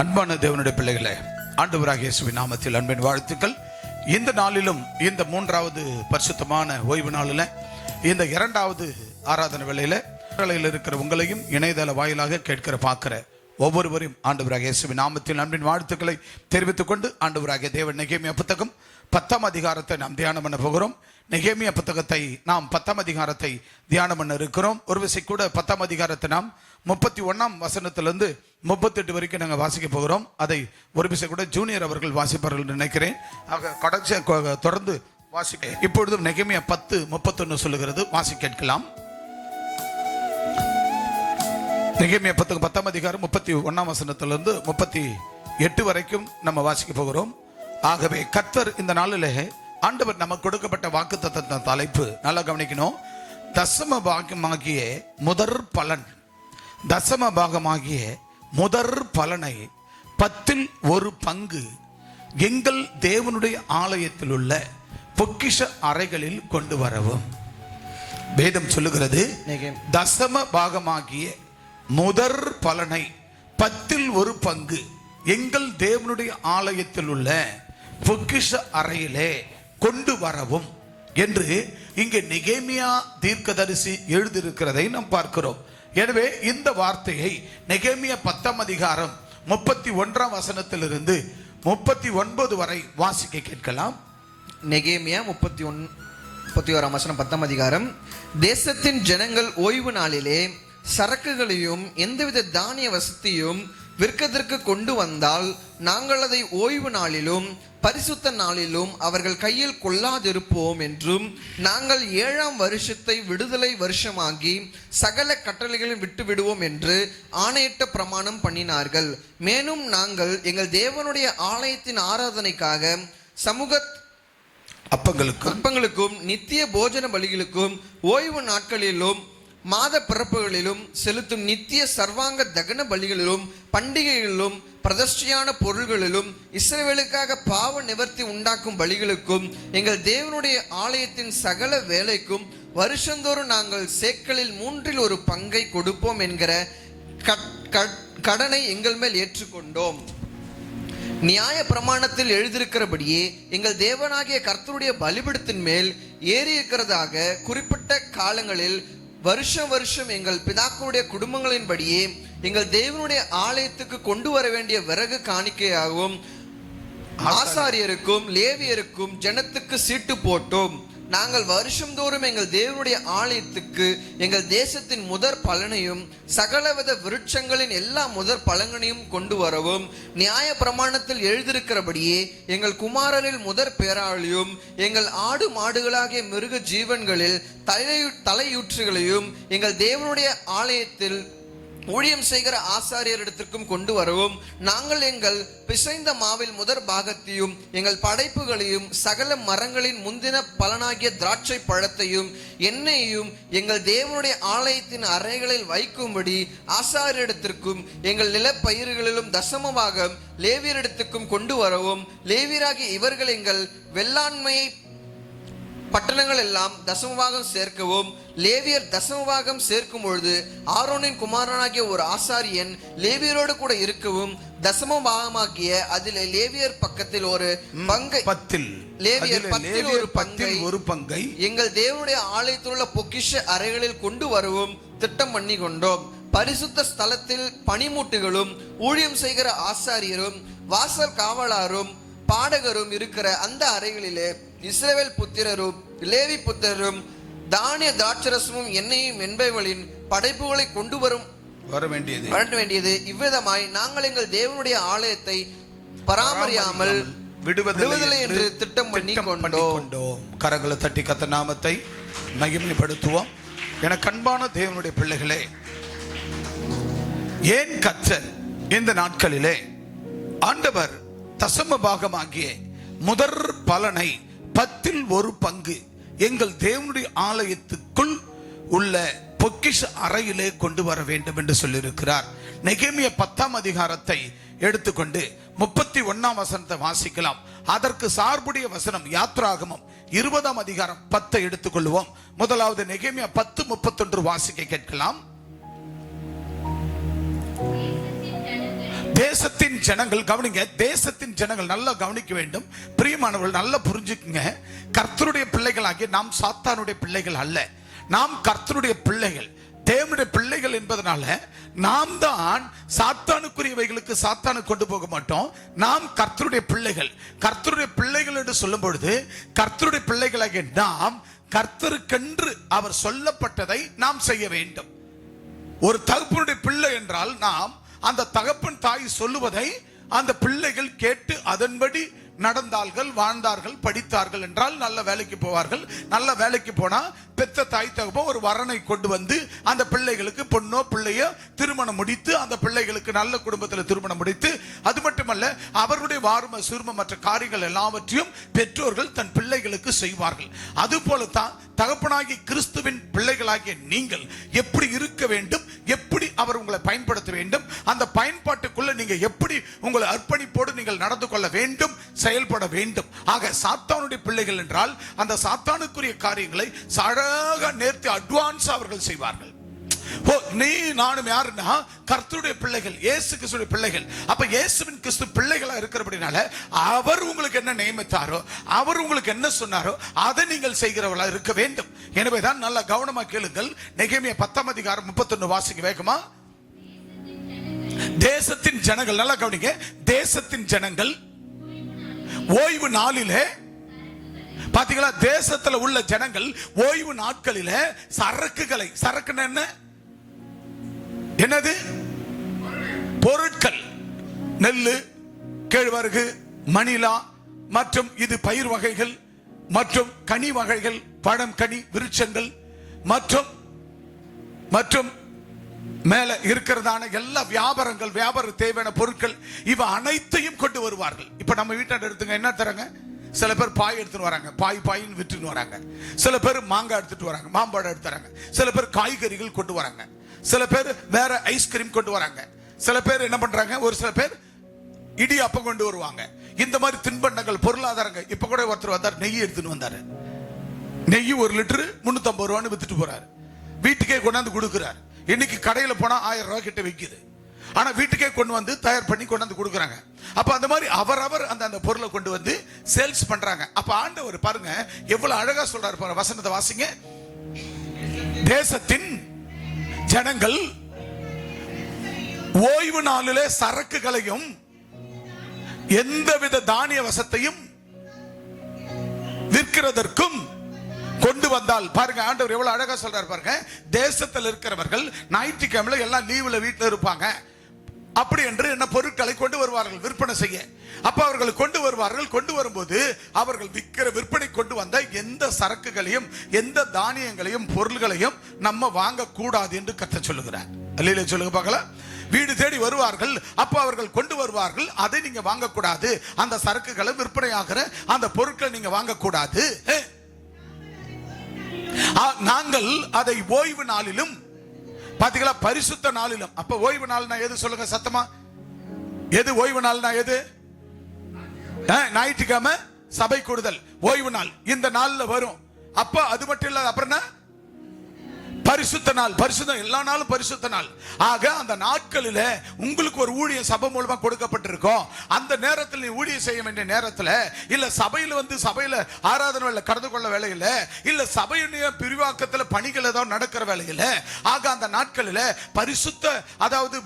அன்பான தேவனுடைய பிள்ளைகளே, ஆண்டவராகிய இயேசுவின் நாமத்தில் அன்பின் வாழ்த்துக்கள். இந்த நாளிலும் இந்த மூன்றாவது பரிசுத்தமான ஓய்வு நாளில் இந்த இரண்டாவது ஆராதனை வேளையில இருக்கிற உங்களையும் இணையதள வாயிலாக கேட்கிற பார்க்கிற ஒவ்வொருவரையும் ஆண்டவராகிய இயேசுவின் நாமத்தில் அன்பின் வாழ்த்துக்களை தெரிவித்துக் கொண்டு, ஆண்டவராகிய தேவன் நெகேமியா புத்தகம் 10ஆம் அதிகாரத்தை நாம் தியானம் பண்ண போகிறோம். நெகேமியா புத்தகத்தை நாம் 10ஆம் அதிகாரத்தை தியானம் பண்ண இருக்கிறோம். ஒரு விசை கூட 10ஆம் அதிகாரத்தை நாம் 31ஆம் வசனத்திலிருந்து 38 வரைக்கும் நாங்கள் வாசிக்க போகிறோம். அதை ஒரு விசை கூட ஜூனியர் அவர்கள் வாசிப்பார்கள் நினைக்கிறேன். ஆக கடைசி தொடர்ந்து வாசிக்க இப்பொழுது நெகேமியா 10:31 சொல்லுகிறது. வாசி கேட்கலாம். நெகேமியா புத்தகம் 10ஆம் அதிகாரம் 31ஆம் வசனத்திலிருந்து 38 வரைக்கும் நம்ம வாசிக்க போகிறோம். ஆகவே கர்த்தர் இந்த நாளிலே ஆண்டவர் நமக்கு கொடுக்கப்பட்ட வாக்குத்தத்த தலைப்பு நல்லா கவனிக்கணும். தசம பாகமாகிய முதற் பலன், தசம பாகமாகிய முதற் பலனை 10ல் ஒரு பங்கு எங்கள் தேவனுடைய ஆலயத்தில் உள்ள பொக்கிஷ அறைகளில் கொண்டு வரவும். வேதம் சொல்லுகிறது, தசம பாகமாகிய முதற் பலனை 10ல் ஒரு பங்கு எங்கள் தேவனுடைய ஆலயத்தில் உள்ள பொக்கிஷ அறையிலே கொண்டு வரவும் என்று இங்கே நெகேமியா தீர்க்கதரிசி எழுதியிருக்கிறதை நாம் பார்க்கிறோம். எனவே இந்த வார்த்தையை நெகேமியா 10ஆம் அதிகாரம் 31ஆம் வசனத்திலிருந்து 39 வரை வாசிக்க கேட்கலாம். நெகேமியா 31ஆம் வசனம் 10ஆம் அதிகாரம். தேசத்தின் ஜனங்கள் ஓய்வு நாளிலே சரக்குகளையும் எந்தவித தானிய வசதியும் விற்கதற்கு கொண்டு வந்தால் நாங்கள் அதை ஓய்வு நாளிலும் பரிசுத்த நாளிலும் அவர்கள் கையில் கொள்ளாதிருப்போம் என்றும், நாங்கள் 7ஆம் வருஷத்தை விடுதலை வருஷமாகி சகல கட்டளைகளையும் விட்டு விடுவோம் என்று ஆணையிட்ட பிரமாணம் பண்ணினார்கள். மேலும் நாங்கள் எங்கள் தேவனுடைய ஆலயத்தின் ஆராதனைக்காக சமூக அப்பங்களுக்கும் நித்திய போஜன பலிகளுக்கும் ஓய்வு நாட்களிலும் மாத பிறப்புகளிலும் செலுத்தும் நித்திய சர்வாங்க தகன பலிகளிலும் பண்டிகைகளிலும் பிரதிஷ்டையான பொருள்களிலும் இஸ்ரவேலுக்காக பாவ நிவர்த்தி உண்டாக்கும் பலிகளுக்கும் எங்கள் தேவனுடைய ஆலயத்தின் சகல வேலைக்கும் வருஷந்தோறும் நாங்கள் சேக்கலில் 3ல் ஒரு பங்கை கொடுப்போம் என்கிற கடனை எங்கள் மேல் ஏற்றுக்கொண்டோம். நியாய பிரமாணத்தில் எழுதியிருக்கிறபடியே எங்கள் தேவனாகிய கர்த்தருடைய பலிபீடத்தின் மேல் ஏறி இருக்கிறதாக குறிப்பிட்ட காலங்களில் வருஷம் எங்கள் பிதாக்களுடைய குடும்பங்களின்படியே எங்கள் தேவனுடைய ஆலயத்துக்கு கொண்டு வர வேண்டிய விறகு காணிக்கையாகவும் ஆசாரியருக்கும் லேவியருக்கும் ஜனத்துக்கு சீட்டு போட்டோம். நாங்கள் வருஷந்தோறும் எங்கள் தேவனுடைய ஆலயத்துக்கு எங்கள் தேசத்தின் முதற் பலனையும் சகலவித விருட்சங்களின் எல்லா முதற் பலன்களையும் கொண்டு வரவும், நியாய பிரமாணத்தில் எழுதியிருக்கிறபடியே எங்கள் குமாரரில் முதற் பேராளியும் எங்கள் ஆடு மாடுகளாகிய மிருக ஜீவன்களில் தலையூற்றுகளையும் எங்கள் தேவனுடைய ஆலயத்தில் ஊழியம் செய்கிற ஆசாரியரிடத்திற்கும் கொண்டு வரவும், நாங்கள் எங்கள் பிசைந்த மாவில் முதற் பாகத்தையும் எங்கள் படைப்புகளையும் சகல மரங்களின் முந்தின பலனாகிய திராட்சை பழத்தையும் எண்ணெயையும் எங்கள் தேவனுடைய ஆலயத்தின் அறைகளில் வைக்கும்படி ஆசாரியரிடத்திற்கும் எங்கள் நிலப்பயிர்களிலும் தசமபாகம் லேவியரிடத்துக்கும் கொண்டு வரவும், லேவியராகிய இவர்கள் எங்கள் வெள்ளாண்மையை பட்டணங்கள் எல்லாம் தசமபாகம் சேர்க்கவும், லேவியர் தசமபாகம் சேர்க்கும் பொழுது ஆரோனின் குமாரனாகிய ஒரு ஆசாரியன் லேவியரோடு கூட இருக்கவும், தசமபாகமாகிய அதில் லேவியர் பக்கத்தில் ஒரு பங்கை 10ல் லேவியர் 10ல் ஒரு பங்கை எங்கள் தேவனுடைய ஆலயத்தில் உள்ள பொக்கிஷ அறைகளில் கொண்டு வரவும் திட்டம் பண்ணி கொண்டோம். பரிசுத்த ஸ்தலத்தில் பனிமூட்டுகளும் ஊழியம் செய்கிற ஆசாரியரும் வாசல் காவலாரும் பாடகரும் இருக்கிற அந்த அறைகளிலே இஸ்ரவேல் புத்திரரும் லேவி புத்திரரும் தானிய திராட்சரசமும் எண்ணெயும் என்பவர்களின் படைப்புகளை கொண்டு வர வேண்டியது. இவ்விதமாய் நாங்கள் எங்கள் தேவனுடைய ஆலயத்தை பராமரியாமல் விடுவதில்லை என்று திட்டம் பண்ணி கொண்டோம். கரங்களை தட்டி கர்த்தர் நாமத்தை மகிமைப்படுத்துவோம். என கண்பான தேவனுடைய பிள்ளைகளே, ஏன் கர்த்தர் இந்த நாட்களிலே ஆண்டவர் தசம பாகமாகிய முதற் பலனை 10ல் ஒரு பங்கு எங்கள் தேவனுடைய ஆலயத்துக்குள் உள்ள பொக்கிஷ அறையிலே கொண்டு வர வேண்டும் என்று சொல்லியிருக்கிறார். நெகேமியா 10ஆம் அதிகாரத்தை எடுத்துக்கொண்டு 31ஆம் வசனத்தை வாசிக்கலாம். அதற்கு சார்புடைய வசனம் யாத்ராகமம் 20ஆம் அதிகாரம் 10 எடுத்துக்கொள்வோம். முதலாவது நெகேமியா 10:31 வாசிக்க கேட்கலாம். தேசத்தின் ஜனங்கள், கவனிங்க, தேசத்தின் ஜனங்கள் நல்லா கவனிக்க வேண்டும். பிரியமானவர்கள் நல்லா புரிஞ்சுக்குங்க. கர்த்தருடைய பிள்ளைகளாகிய நாம் சாத்தானுடைய பிள்ளைகள் அல்ல. நாம் கர்த்தருடைய பிள்ளைகள், தேவனுடைய பிள்ளைகள் என்பதனால நாம் தான் சாத்தானுக்குரியவைகளுக்கு சாத்தானு கொண்டு போக மாட்டோம். நாம் கர்த்தருடைய பிள்ளைகள். கர்த்தருடைய பிள்ளைகள் என்று சொல்லும் பொழுது கர்த்தருடைய பிள்ளைகளாகிய நாம் கர்த்தருக்கென்று அவர் சொல்லப்பட்டதை நாம் செய்ய வேண்டும். ஒரு தகப்பனுடைய பிள்ளை என்றால் நாம் அந்த தகப்பன் தாய் சொல்லுவதை அந்த பிள்ளைகள் கேட்டு அதன்படி நடந்தார்கள், வாழ்ந்தார்கள், படித்தார்கள் என்றால் நல்ல வேலைக்கு போவார்கள். நல்ல வேலைக்கு போனா பெத்த தாய் தகப்பன் ஒரு வரனை கொண்டு வந்து அந்த பிள்ளைகளுக்கு பொண்ணோ பிள்ளையோ திருமணம் முடித்து அந்த பிள்ளைகளுக்கு நல்ல குடும்பத்தில் திருமணம் முடித்து, அது மட்டுமல்ல அவருடைய வார்ம சூர்ம மற்ற காரியங்கள் எல்லாவற்றையும் பெற்றோர்கள் தன் பிள்ளைகளுக்கு செய்வார்கள். அதுபோலத்தான் தகப்பனாகிய கிறிஸ்துவின் பிள்ளைகளாகிய நீங்கள் எப்படி இருக்க வேண்டும், எப்படி அவர் உங்களை பயன்படுத்த வேண்டும், அந்த பயன்பாட்டுக்குள்ள நீங்க எப்படி உங்களை அர்ப்பணிப்போடு நீங்கள் நடந்து கொள்ள வேண்டும், செயல்பட வேண்டும். ஆக சாத்தானுடைய பிள்ளைகள் என்றால் அந்த சாத்தானுக்குரிய காரியங்களை அழகா நேர்த்தி அட்வான்ஸ் அவர்கள் செய்வார்கள். நீ நானும் யாருன்னா கர்த்தருடைய பிள்ளைகள், இயேசு கிறிஸ்துவின் பிள்ளைகள். அப்ப இயேசுவின் கிறிஸ்து பிள்ளைகளா இருக்கிறபடினால அவர் உங்களுக்கு என்ன நியமித்தாரோ, அவர் உங்களுக்கு என்ன சொன்னாரோ அதை நீங்கள் செய்கிறவர்களா இருக்க வேண்டும். எனவேதான் நல்ல கவனமா கேளுங்கள். நெகேமியா 10ஆம் அதிகாரம் 31 வாசிக்க வேகமா. தேசத்தின் ஜனங்கள், நல்லா கவனிங்க, தேசத்தின் ஜனங்கள் ஓய்வு நாளிலே, பாத்தீங்களா, தேசத்துல உள்ள ஜனங்கள் ஓய்வு நாட்களில சரக்குகளை, சரக்குன்னு என்ன, என்னது, பொருட்கள், நெல்லு, கேழ்வரகு, மணிலா மற்றும் இது பயிர் வகைகள் மற்றும் கனி வகைகள், பழம் கனி விருட்சங்கள் மற்றும் மற்றும் மேல இருக்கிறதான எல்லா வியாபாரங்கள், வியாபார தேவையான பொருட்கள் இவ அனைத்தையும் கொண்டு வருவார்கள். இப்ப நம்ம வீட்டாண்ட எடுத்துங்க, என்ன தராங்க, சில பேர் பாய் எடுத்துட்டு வராங்க, பாயின்னு விட்டுன்னு வராங்க. சில பேர் மாங்காய் எடுத்துட்டு வராங்க, மாம்பழம் எடுத்துறாங்க. சில பேர் காய்கறிகள் கொண்டு வராங்க. சில பேர் வேற ஐஸ்கிரீம் கொண்டு வராங்க. சில பேர் என்ன பண்றாங்க, ஒரு சில பேர் இடியாப்பம் கொண்டு வருவாங்க. இந்த மாதிரி தின்பண்டங்கள், பொருளாதாரங்க. இப்ப கூட ஒருத்தர் வந்தார், நெய் எடுத்துன்னு வந்தாரு. நெய் 1 லிட்டர் 350 ரூபான்னு வித்துட்டு போறாரு. வீட்டுக்கே கொண்டாந்து கொடுக்குறாரு. இன்னைக்கு கடையில போனா 1000 ரூபாய் கிட்ட விற்குது. ஆனா வீட்டுக்கே கொண்டு வந்து தயார் பண்ணி கொண்டாந்து கொடுக்குறாங்க. அப்ப அந்த மாதிரி அவரவர் அந்த பொருளை கொண்டு வந்து சேல்ஸ் பண்றாங்க. அப்ப ஆண்டவர் பாருங்க எவ்வளவு அழகா சொல்றாரு பாருங்க. வசனத்தை வாசிங்க. தேசத்தின் ஜனங்கள் ஓய்வு நாளிலே சரக்குகளையும் எந்தவித தானிய வசத்தையும் விற்கிறதற்கும் கொண்டு வந்தால், பாருங்க ஆண்டவர் எவ்வளவு அழகா சொல்றாரு பாருங்க. தேசத்தில் இருக்கிறவர்கள் ஞாயிற்றுக்கிழமை எல்லாம் லீவுல வீட்டுல இருப்பாங்க. அப்படி என்று என்ன பொருட்களை கொண்டு வருவார்கள் விற்பனை செய்ய. அப்ப அவர்கள் கொண்டு வருவார்கள். கொண்டு வரும்போது அவர்கள் விற்கிற விற்பனை கொண்டு வந்த எந்த சரக்குகளையும் எந்த தானியங்களையும் பொருள்களையும் நம்ம வாங்க கூடாது என்று கர்த்தர் சொல்லுகிறார். அல்லேலூயா சொல்லுங்க பார்க்கலாம். வீடு தேடி வருவார்கள். அப்ப அவர்கள் கொண்டு வருவார்கள். அதை நீங்க வாங்க கூடாது. அந்த சரக்குகளை விற்பனையாகிற அந்த பொருட்களை நீங்க வாங்க கூடாது. நாங்கள் அதை ஓய்வு நாளிலும், பாத்தீங்களா, பரிசுத்த நாளிலும். அப்ப ஓய்வு நாள்னா எது சொல்லுங்க சத்தமா? எது ஓய்வு நாள்னா எது? ஞாயிற்றுக்கிழமை சபை கூடுதல் ஓய்வு நாள் இந்த நாள்ல வரும். அப்ப அது மட்டும் இல்ல, அப்புறம் பரிசுத்த நாள். பரிசுத்த எல்லா நாளும் பரிசுத்த நாள். ஆக அந்த நாட்களில உங்களுக்கு ஒரு ஊழியம் சபை மூலமா கொடுக்கப்பட்டிருக்கும். அந்த நேரத்தில் நீ ஊழியம் செய்ய வேண்டிய நேரத்தில், இல்ல சபையில வந்து சபையில ஆராதனையில கடந்து கொள்ள வேலையில, இல்ல சபையுடைய பிரிவாக்கத்தில் பணிகள் ஏதாவது நடக்கிற வேலையில, ஆக அந்த நாட்களில பரிசுத்த, அதாவது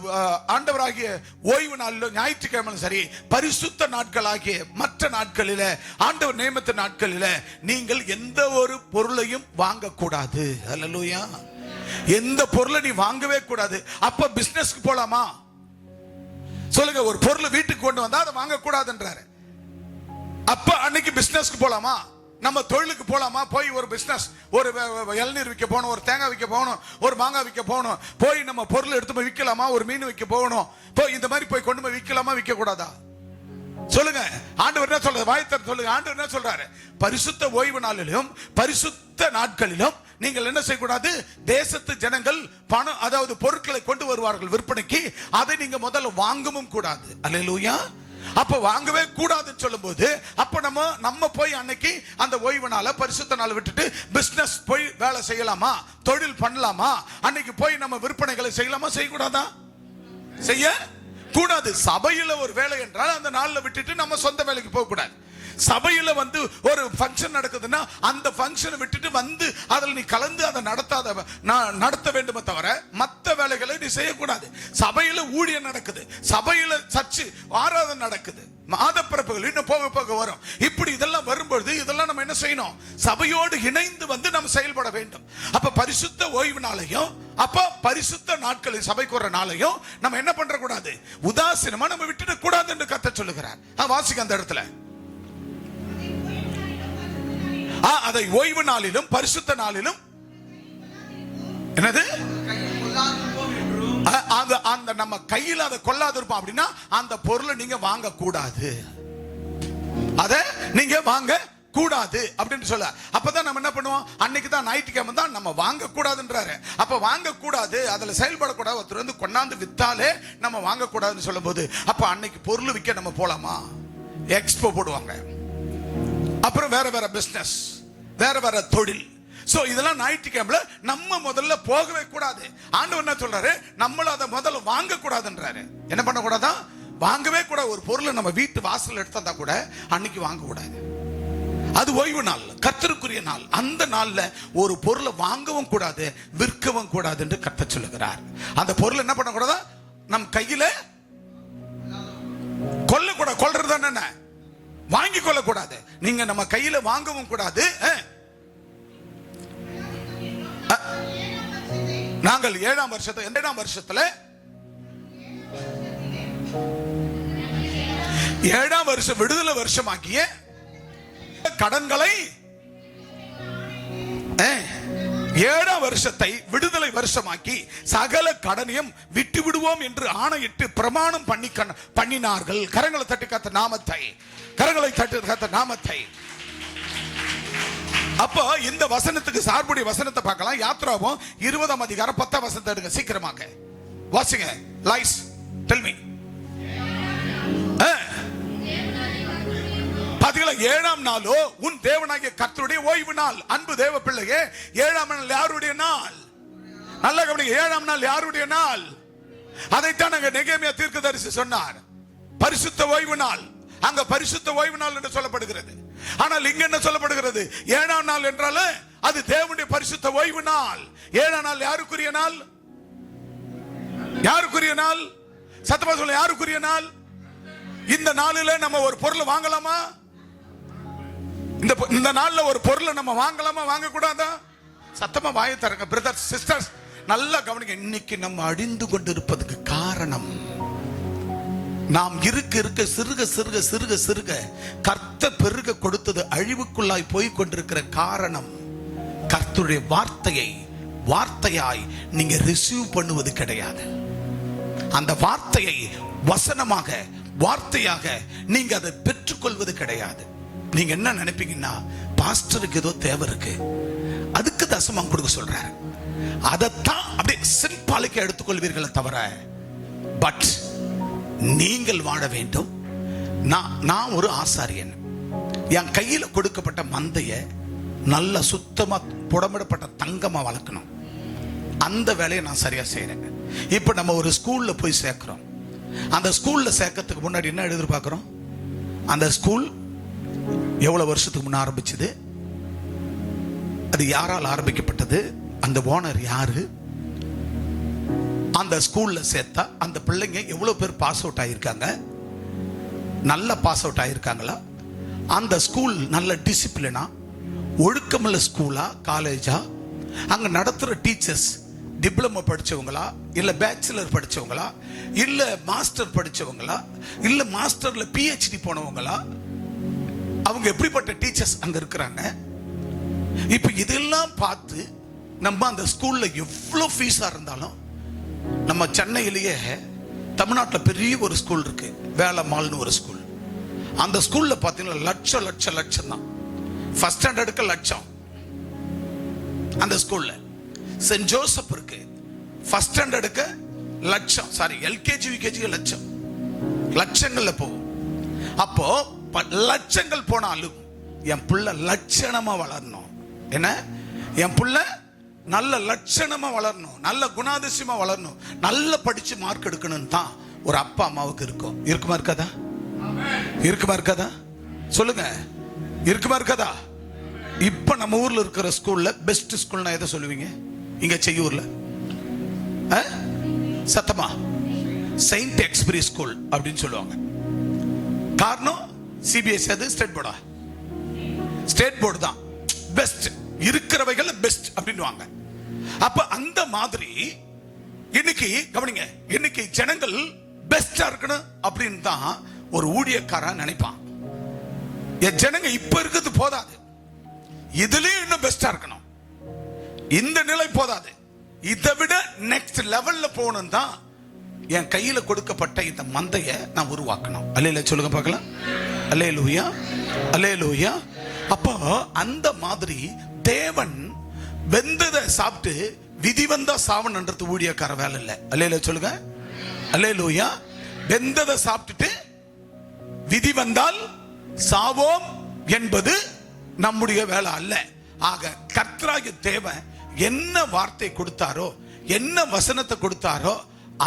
ஆண்டவராகிய ஓய்வு நாளில் ஞாயிற்றுக்கிழமை சரி, பரிசுத்த நாட்களாகிய மற்ற நாட்களில, ஆண்டவர் நியமித்த நாட்களில நீங்கள் எந்த ஒரு பொருளையும் வாங்கக்கூடாது. அல்லேலூயா. எந்த பொருளை நீ வாங்கவே கூடாது. அப்ப பிசினஸ்க்கு போலாமா சொல்லுங்க? ஒரு பொருளை வீட்டுக்கு கொண்டு வந்தா அதை வாங்க கூடாதுன்றாரு. அப்ப அன்னைக்கு பிசினஸ்க்கு போலாமா? நம்ம தொழிலுக்கு போலாமா? போய் ஒரு பிசினஸ், ஒரு இளநீர் விற்க போகணும், ஒரு தேங்காய் விற்க போகணும், ஒரு மாங்காய் விற்க போகணும், போய் நம்ம பொருள் எடுத்து போய் விற்கலாமா? ஒரு மீன் விற்க போகணும், போய் இந்த மாதிரி போய் கொண்டு போய் விற்கலாமா, விற்க கூடாதா சொல்லுங்க? ஆண்டவர் என்ன சொல்றாரு? வாய்த்தர் சொல்லுங்க. ஆண்டவர் என்ன சொல்றாரு? பரிசுத்த ஓய்வு நாளிலும் பரிசுத்த நாட்களிலும் நீங்கள் என்ன செய்யக்கூடாது? தேசத்து ஜனங்கள் பணம், அதாவது பொருட்களை கொண்டு வருவார்கள் விற்பனைக்கு, அதை நீங்க முதல்ல வாங்கவும் கூடாது. அல்லேலூயா. அப்ப வாங்கவே கூடாதுன்னு சொல்லும் போது, அப்ப நம்ம போய் அன்னைக்கு அந்த ஓய்வு நாள பரிசுத்த நாள் விட்டுட்டு பிசினஸ் போய் வேலை செய்யலாமா? தொழில் பண்ணலாமா? அன்னைக்கு போய் நம்ம விற்பனைகளை செய்யலாமா? செய்யக்கூடாதா? செய்ய கூடாது. சபையில ஒரு வேலை என்றால் அந்த நாள்ல விட்டுட்டு நம்ம சொந்த வேலைக்கு போக கூடாது. சபையில வந்து ஒரு ஃபங்க்ஷன் நடக்குதுன்னா அந்த ஃபங்க்ஷனை விட்டுட்டு வந்து அதில் நீ கலந்து அதை நடத்த வேண்டுமே தவிர மற்ற வேலைகளை நீ செய்யக்கூடாது. சபையில ஊழியம் நடக்குது, சபையில சர்ச்சு ஆராதனை நடக்குது, மாத பிறப்புகள் இன்னும் போக போக வரும். இப்படி இதெல்லாம் வரும்பொழுது இதெல்லாம் நம்ம என்ன செய்யணும்? சபையோடு இணைந்து வந்து நம்ம செயல்பட வேண்டும். அப்ப பரிசுத்த ஓய்வு நாளையும் அப்ப பரிசுத்த நாட்களில் சபைக்கு வர நாளையும் நம்ம என்ன பண்ற கூடாது? உதாசீனமா நம்ம விட்டுட கூடாது என்று கர்த்தர் சொல்லுகிறார். வாசிக்க அந்த இடத்துல அதை ஓய்வு நாளிலும் பரிசுத்த நாளிலும் என்னது அந்த நம்ம கையில் அதை கொள்ளாது இருப்போம் அப்படின்னா அந்த பொருளை நீங்க வாங்க கூடாது, அதை நீங்க வாங்க கூடாது அப்படின்னு சொல்ல. அப்பதான் நம்ம என்ன பண்ணுவோம்? அன்னைக்கு தான் ஞாயிற்றுக்கிழமை தான் நம்ம வாங்க கூடாதுன்றாரு. அப்ப வாங்க கூடாது, அதுல செயல்படக்கூடாது. ஒருத்தர் வந்து கொண்டாந்து வித்தாலே நம்ம வாங்க கூடாதுன்னு சொல்லும் போது அப்ப அன்னைக்கு பொருள் விற்க நம்ம போலாமா? எக்ஸ்போ போடுவாங்க, அப்புறம் வேற வேற பிசினஸ், வேற வேற தொழில். சோ இதெல்லாம் ஞாயிற்றுக்கிழமை நம்ம முதல்ல போகவே கூடாது. ஆண்டவர் என்ன சொல்றாரு? நம்மள அதை முதல்ல வாங்க கூடாதுன்றாரு. என்ன பண்ண கூடாதா? வாங்கவே கூடாது. ஒரு பொருளை நம்ம வீட்டு வாசல் எடுத்தா கூட அன்னைக்கு வாங்க கூடாது. அது ஓய்வு நாள், கர்த்தருக்குரிய நாள். அந்த நாள்ல ஒரு பொருளை வாங்கவும் கூடாது, விற்கவும் கூடாது என்று கர்த்தர் சொல்லுகிறார். அந்த பொருள் என்ன பண்ண கூடாதா? நம் கையில கொல்லக்கூடாது. கொல்றது என்ன? வாங்கி கொள்ளக்கூடாது. நீங்க நம்ம கையில வாங்கவும் கூடாது. நாங்கள் 7ஆம் வருஷத்துல 7ஆம் வருஷம் விடுதலை வருஷமாக்கிய கடன்களை 7ஆம் வருஷத்தை விடுதலை வருஷமாக்கி சகல கடனையும் விட்டு விடுவோம் என்று ஆணையிட்டு பிரமாணம் பண்ணினார்கள். கரங்களை தட்டி கர்த்தர் நாமத்தை, கரங்களை தட்டி கர்த்தர் நாமத்தை. அப்போ இந்த வசனத்துக்கு சார்புடைய வசனத்தை பார்க்கலாம். யாத்ராவும் 20ஆம் அதிகாரம் 10ஆம் வசனத்தை எடுங்க சீக்கிரமாக வாசிங்க. Lies tell me. பாத்தீங்களா? 7ஆம் நாளோ உன் தேவனாகிய கர்த்தருடைய ஓய்வு நாள். அன்பு தேவ பிள்ளையே, 7ஆம் நாள் யாருடைய நாள்? நல்ல கவனிங்க. 7ஆம் நாள் யாருடைய நாள்? அதைத்தான் அங்க நெகேமியா தீர்க்கதரிசி சொன்னார். பரிசுத்த ஓய்வு நாள். அங்க பரிசுத்த ஓய்வு நாள் என்று சொல்லப்படுகிறது. ஆனால் இங்க என்ன சொல்லப்படுகிறது? 7ஆம் நாள் என்றால் அது தேவனுடைய பரிசுத்த ஓய்வு நாள். 7ஆம் நாள் யாருக்குரிய நாள்? யாருக்குரிய நாள்? சத்தமா சொல்ல, யாருக்குரிய நாள்? இந்த நாளில நம்ம ஒரு பொருள் வாங்கலாமா? இந்த நாள்ல ஒரு பொருளை நம்ம வாங்கலாமா, வாங்க கூடாதா? சத்தமா வாயை தரங்க பிரதர்ஸ் சிஸ்டர்ஸ், நல்லா கவனிங்க. இன்னைக்கு நம்ம அழிந்து கொண்டிருப்பதுக்கு காரணம் நாம் இருக்க சிறுக சிறுக சிறுக சிறுக கர்த்தர் பெருக கொடுத்தது அழிவுக்குள்ளாய் போய் கொண்டிருக்கிற காரணம் கர்த்தருடைய வார்த்தையாய் நீங்க ரிசீவ் பண்ணுவது கிடையாது. அந்த வார்த்தையை வசனமாக வார்த்தையாக நீங்க அதை பெற்றுக்கொள்வது கிடையாது. நீங்க என்ன நினைப்பீங்கன்னா, பாஸ்டருக்கு ஏதோ தேவை இருக்கு, அதுக்கு தசமம் கொடுக்க சொல்றாரு, அதைத்தான் அப்படியே சிம்பாலிக்கா எடுத்துக்கொள்வீர்களே தவிர, பட் நீங்கள் வாழ வேண்டும். நான் ஒரு ஆசாரியன், என் கையில கொடுக்கப்பட்ட மந்தைய நல்ல சுத்தமா புடமிடப்பட்ட தங்கமா வளர்க்கணும். அந்த வேலையை நான் சரியா செய்யறேன். இப்ப நம்ம ஒரு ஸ்கூல்ல போய் சேர்க்கிறோம். அந்த ஸ்கூல்ல சேர்க்கறதுக்கு முன்னாடி என்ன எதிர்பார்க்கிறோம்? அந்த ஸ்கூல் எவ்வளவு வருஷத்துக்கு முன்ன ஆரம்பிச்சது, அது யாரால் ஆரம்பிக்கப்பட்டது, அந்த ஓனர் யாரு, அந்த ஸ்கூல்ல சேர்த்தா அந்த பிள்ளைங்க எவ்வளவு பேர் பாஸ் அவுட் ஆயிருக்காங்க, நல்ல பாஸ் அவுட் ஆயிருக்காங்களா, அந்த ஸ்கூல் நல்ல டிசிப்ளினா, ஒழுக்கமுள்ள ஸ்கூலா காலேஜா, அங்க நடத்துற டீச்சர்ஸ் டிப்ளமோ படிச்சவங்களா, இல்ல பேச்சுலர் படிச்சவங்களா, இல்ல மாஸ்டர் படிச்சவங்களா, இல்ல மாஸ்டர்ல PhD போனவங்களா, அவங்க எப்படிப்பட்ட டீச்சர்ஸ் அங்க இருக்கிறாங்க. இப்ப இதெல்லாம் பார்த்து நம்ம அந்த ஸ்கூல்ல எவ்வளவு ஃபீஸா இருந்தாலும், நம்ம சென்னையிலேயே தமிழ்நாட்டில் பெரிய ஒரு ஸ்கூல் இருக்கு, வேலம்மாள்னு ஒரு ஸ்கூல். அந்த ஸ்கூல்ல பாத்தீங்கன்னா லட்சம் லட்சம் லட்சம் தான். ஃபர்ஸ்ட் ஸ்டாண்டர்டுக்கு லட்சம். அந்த ஸ்கூல்ல சென்ட் ஜோசப் இருக்கு, ஃபர்ஸ்ட் ஸ்டாண்டர்டுக்கு லட்சம், சாரி எல்கேஜி யூகேஜிக்கு லட்சம், லட்சங்கள்ல போகும். அப்போ லட்சங்கள் போனாலும் என் புள்ள லட்சணமா வளரணும். என்ன? என் புள்ள நல்ல லட்சணமா வளரணும், நல்ல குணாதிசயமா வளரணும், நல்ல படிச்சு மார்க் எடுக்கணும் தான் ஒரு அப்பா அம்மாவுக்கு இருக்கும். இருக்குமா இருக்காதா? இருக்குமா இருக்காதா? சொல்லுங்க, இருக்குமா இருக்காதா? இப்ப நம்ம ஊர்ல இருக்கிற ஸ்கூல்ல பெஸ்ட் ஸ்கூல்னா எதை சொல்லுவீங்க? இங்க செய்யூர்ல சத்தமா செயின்ட் எக்ஸ்பிரி ஸ்கூல் அப்படின்னு சொல்லுவாங்க. காரணம் சிபிஎஸ்இ, அது ஸ்டேட் போர்டா? ஸ்டேட் போர்டு தான் பெஸ்ட், இருக்கிறவைகள் பெஸ்ட் அப்படின்வாங்க. அப்ப அந்த மாதிரி இன்னைக்கு கவனிங்க, இன்னைக்கு ஜனங்கள் பெஸ்டா இருக்கணும் அப்படின்னு தான் ஒரு ஊழியக்காரன் நினைப்பான். என் ஜனங்க இப்ப இருக்கிறது போதாது, இதுலயும் இன்னும் பெஸ்டா இருக்கணும். இந்த நிலை போதாது, இதை விட நெக்ஸ்ட் லெவல்ல போகணும் தான் என் கையில கொடுக்கப்பட்ட இந்த மந்தைய நான் உருவாக்கணும். அல்லேலூயா சொல்லுங்க பார்க்கலாம். அல்லேலூயா, அல்லேலூயா. அப்போ அந்த மாதிரி தேவன் வெந்ததை சாப்பிட்டு விதி வந்தா சாவன்ன்றது ஊழியக்கார வேலை இல்லை. அல்லேலூயா சொல்லுங்க. அல்லேலூயா. வெந்ததை சாப்பிட்டுட்டு விதி வந்தால் சாவோம் என்பது நம்முடைய வேலை அல்ல. ஆக கர்த்தராகிய தேவன் என்ன வார்த்தை கொடுத்தாரோ, என்ன வசனத்தை கொடுத்தாரோ,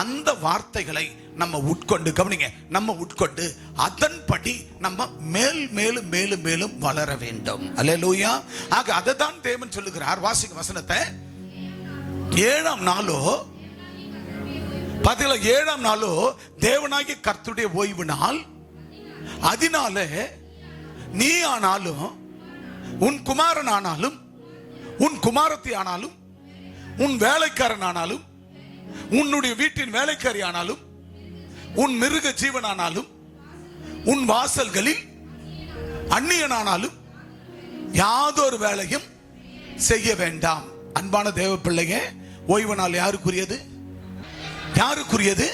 அந்த வார்த்தைகளை நம்ம உட்கொண்டு, கவனிங்க, நம்ம உட்கொண்டு அதன்படி நம்ம மேலும் மேலும் மேலும் வளர வேண்டும். அல்லேலூயா. ஆக அதை தான் தேவன் சொல்லுகிறார். வாசிங்க வசனத்தை. 7ஆம் நாளோ, பதில 7ஆம் நாளோ தேவனாகிய கர்த்தருடைய ஓய்வு நாள். அதனால நீ ஆனாலும், உன் குமாரன் ஆனாலும், உன் குமாரத்தி ஆனாலும், உன் வேலைக்காரன் ஆனாலும், உன்னுடைய வீட்டின் வேலைக்காரி ஆனாலும், உன் மிருக ஜீவன் ஆனாலும், உன் வாசல்களில் அந்நியனானாலும் யாதொரு வேலையும் செய்ய வேண்டாம். அன்பான தேவ பிள்ளைங்க, ஓய்வு நாள் யாருக்குரியது? யாருக்குரியது?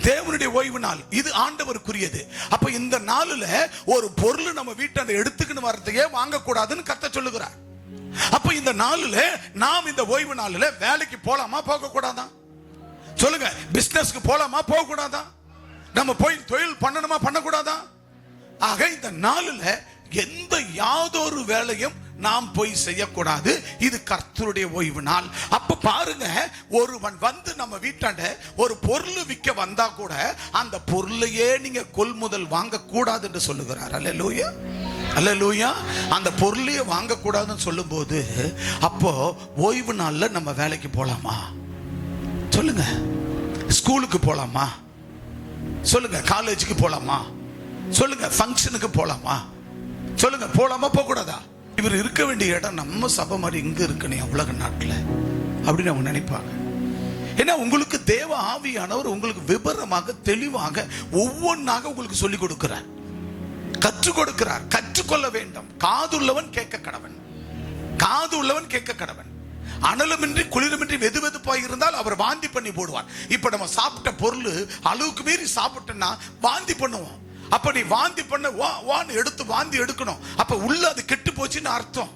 தேவனுடைய ஓய்வு நாள். இது ஆண்டவருக்குரியது. அப்ப இந்த நாளில் ஒரு பொருள் நம்ம வீட்டை எடுத்துக்கிட்டு வரதையே வாங்கக்கூடாதுன்னு கர்த்தர் சொல்லுகிறார். அப்ப இந்த நாளில் நாம் இந்த ஓய்வு நாளில் வேலைக்கு போலாமா போக கூடாதா? சொல்லுங்க. பிசினஸ்க்கு போலாமா போக கூடாதா? நம்ம போய் தொழில் பண்ணணுமா பண்ணக்கூடாதா? ஆக இந்த நாளில் எந்த யாதொரு வேலையும் நாம் போய் செய்யக்கூடாது. இது கர்த்தருடைய ஓய்வு நாள். அப்ப பாருங்க, ஒருவன் வந்து நம்ம வீட்டாண்ட ஒரு பொருள் விற்க வந்தா கூட அந்த பொருளையே நீங்க கொள்முதல் வாங்க கூடாது என்று சொல்லுகிறார். அல்லேலூயா, அல்லேலூயா. அந்த பொருளையே வாங்க கூடாதுன்னு சொல்லும் போது, அப்போ ஓய்வு நாள்ல நம்ம வேலைக்கு போலாமா? சொல்லுங்க. ஸ்கூலுக்கு போலாமா? சொல்லுங்க. காலேஜுக்கு போலாமா? சொல்லுங்க. ஃபங்க்ஷனுக்கு போலாமா? சொல்லுங்க. போலாமா போக கூடாதா? இவர் இருக்க வேண்டிய இடம் நம்ம சபை மாதிரி இங்க இருக்கணும் உலக நாட்டில் அப்படின்னு அவங்க நினைப்பாங்க. ஏன்னா உங்களுக்கு தேவ ஆவியானவர் உங்களுக்கு விபரமாக தெளிவாக ஒவ்வொன்றாக உங்களுக்கு சொல்லிக் கொடுக்கிறார், கற்றுக் கொடுக்கிறார். கற்றுக்கொள்ள வேண்டும். காதுள்ளவன் கேட்க கடவன், காது உள்ளவன் கேட்க கடவன். அனலுமின்றி குளிருமின்றி வெது வெதுப்பாய் இருந்தால் அவர் வாந்தி பண்ணி போடுவார். இப்ப நம்ம சாப்பிட்ட பொருள் அளவுக்கு மீறி சாப்பிட்டோம்னா வாந்தி பண்ணுவோம். அப்ப நீ வாந்தி பண்ண வான்னு எடுத்து வாந்தி எடுக்கணும். அப்ப உள்ள அது கெட்டு போச்சுன்னு அர்த்தம்.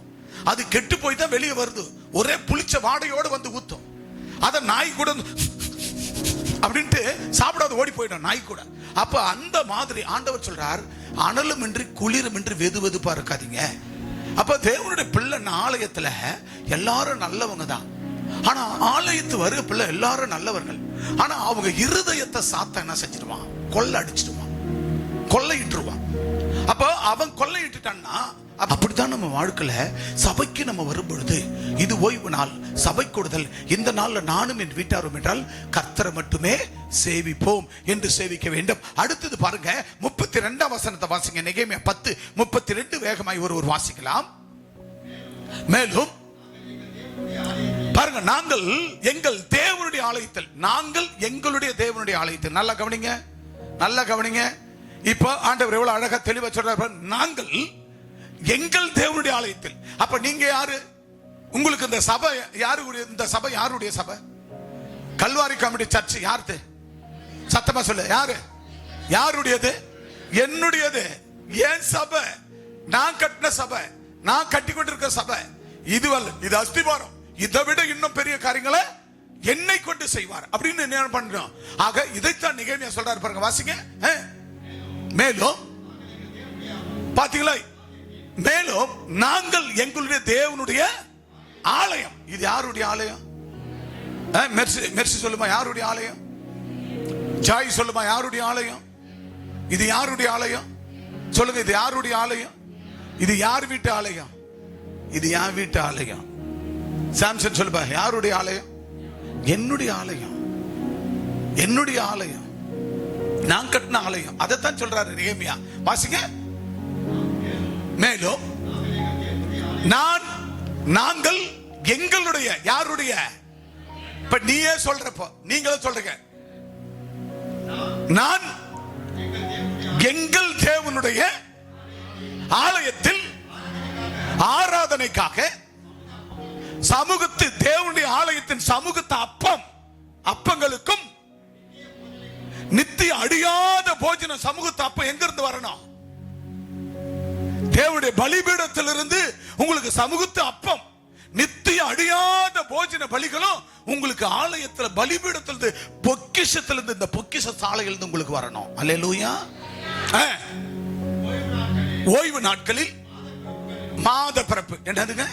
அது கெட்டு போய் தான் வெளியே வருது. ஒரே புளிச்ச வாடையோடு வந்து ஊத்தும். அத நாய் கூட அப்படின்ட்டு சாப்பிடாத ஓடி போயிடும் நாய் கூட. அப்ப அந்த மாதிரி ஆண்டவர் சொல்றார், அனலுமின்றி குளிருமின்றி வெது வெதுப்பா இருக்காதீங்க. அப்ப தேவனுடைய பிள்ளை ஆலயத்துல எல்லாரும் நல்லவங்க தான். ஆனா ஆலயத்து வர பிள்ளை எல்லாரும் நல்லவர்கள். ஆனா அவங்க இருதயத்தை சாத்த என்ன செஞ்சிருவான்? கொள்ளை அடிச்சிடுவான், கொள்ளையிட்டுருவான். அப்போ அவன் கொள்ளையிட்டுட்டான்னா, அப்படித்தான் நம்ம வாழ்க்கையில சபைக்கு நம்ம வரும் பொழுது இது ஓய்வு நாள், சபை கூடுதல். இந்த நாள்ல நானும் என் வீட்டாரும் என்றால் கர்த்தரை மட்டுமே சேவிப்போம் என்று சேவிக்க வேண்டும். அடுத்தது பாருங்க, 32ஆம் வசனத்தை வாசிங்க. நெகேமியா 10:32 வேகமாய் ஒருவர் வாசிக்கலாம். மேலும் பாருங்க, நாங்கள் எங்கள் தேவனுடைய ஆலயத்தில், நாங்கள் எங்களுடைய தேவனுடைய ஆலயத்தில். நல்லா கவனிங்க, நல்லா கவனிங்க. இப்ப ஆண்டவர் எவ்வளவு அழகா தெளிவா சொல்றாரு, நாங்கள் எங்கள் தேவனுடைய ஆலயத்தில். அப்ப நீங்க யாரு? உங்களுக்கு இந்த சபை யாருடைய? இந்த சபை யாருடைய சபை? கல்வாரி கமிட்டி சர்ச் யாருது? சத்தமா சொல்லு. யாரு? யாருடையது? என்னுடையது. ஏன் சபை? நான் கட்டின சபை, நான் கட்டி கொண்டிருக்கிற சபை. இதுவல்ல, இது அஸ்திபாரம். இதை விட இன்னும் பெரிய காரியங்களை என்னை கொண்டு செய்வார் அப்படின்னு என்ன பண்றோம். ஆக இதைத்தான் நெகேமியா சொல்றாரு பாருங்க, வாசிங்க. மேலும் பாத்தீங்களா, மேலும் நாங்கள் எங்களுடைய தேவனுடைய ஆலயம். இது யாருடைய ஆலயம்? மெர்சி சொல்லுமா, யாருடைய ஆலயம்? ஜாய் சொல்லுமா, யாருடைய ஆலயம் இது? யாருடைய ஆலயம் சொல்லுங்க? இது யாருடைய ஆலயம்? இது யார் வீட்டு ஆலயம்? இது என் வீட்டு ஆலயம். சாம்சன் சொல்லுப்பா, யாருடைய ஆலயம்? என்னுடைய ஆலயம், என்னுடைய ஆலயம், நான் கட்டின ஆலயம். அதைத்தான் சொல்றாரு நெகேமியா. வாசிங்க. மேலும் நாங்கள் எங்களுடைய, யாருடைய? இப்ப நீயே சொல்றப்போ நீங்களும் சொல்றீங்க, நான் எங்கள் தேவனுடைய ஆலயத்தில் ஆராதனைக்காக சமூகத்து, தேவனுடைய ஆலயத்தின் சமூகத்து அப்பங்களுக்கும் நித்திய அடியாத போஜன சமூகத்து அப்பம் எங்க இருந்து வரணும்? தேவனுடைய பலிபீடத்திலிருந்து உங்களுக்கு சமூகத்து அப்பம், நித்திய அடியாத போஜன பலிகளும் உங்களுக்கு ஆலயத்தில் பலிபீடத்திலிருந்து, பொக்கிஷத்திலிருந்து, இந்த பொக்கிஷ சாலையிலிருந்து உங்களுக்கு வரணும். அல்லேலூயா. ஓய்வு நாட்களில் மாத பிறப்பு என்னதுங்க?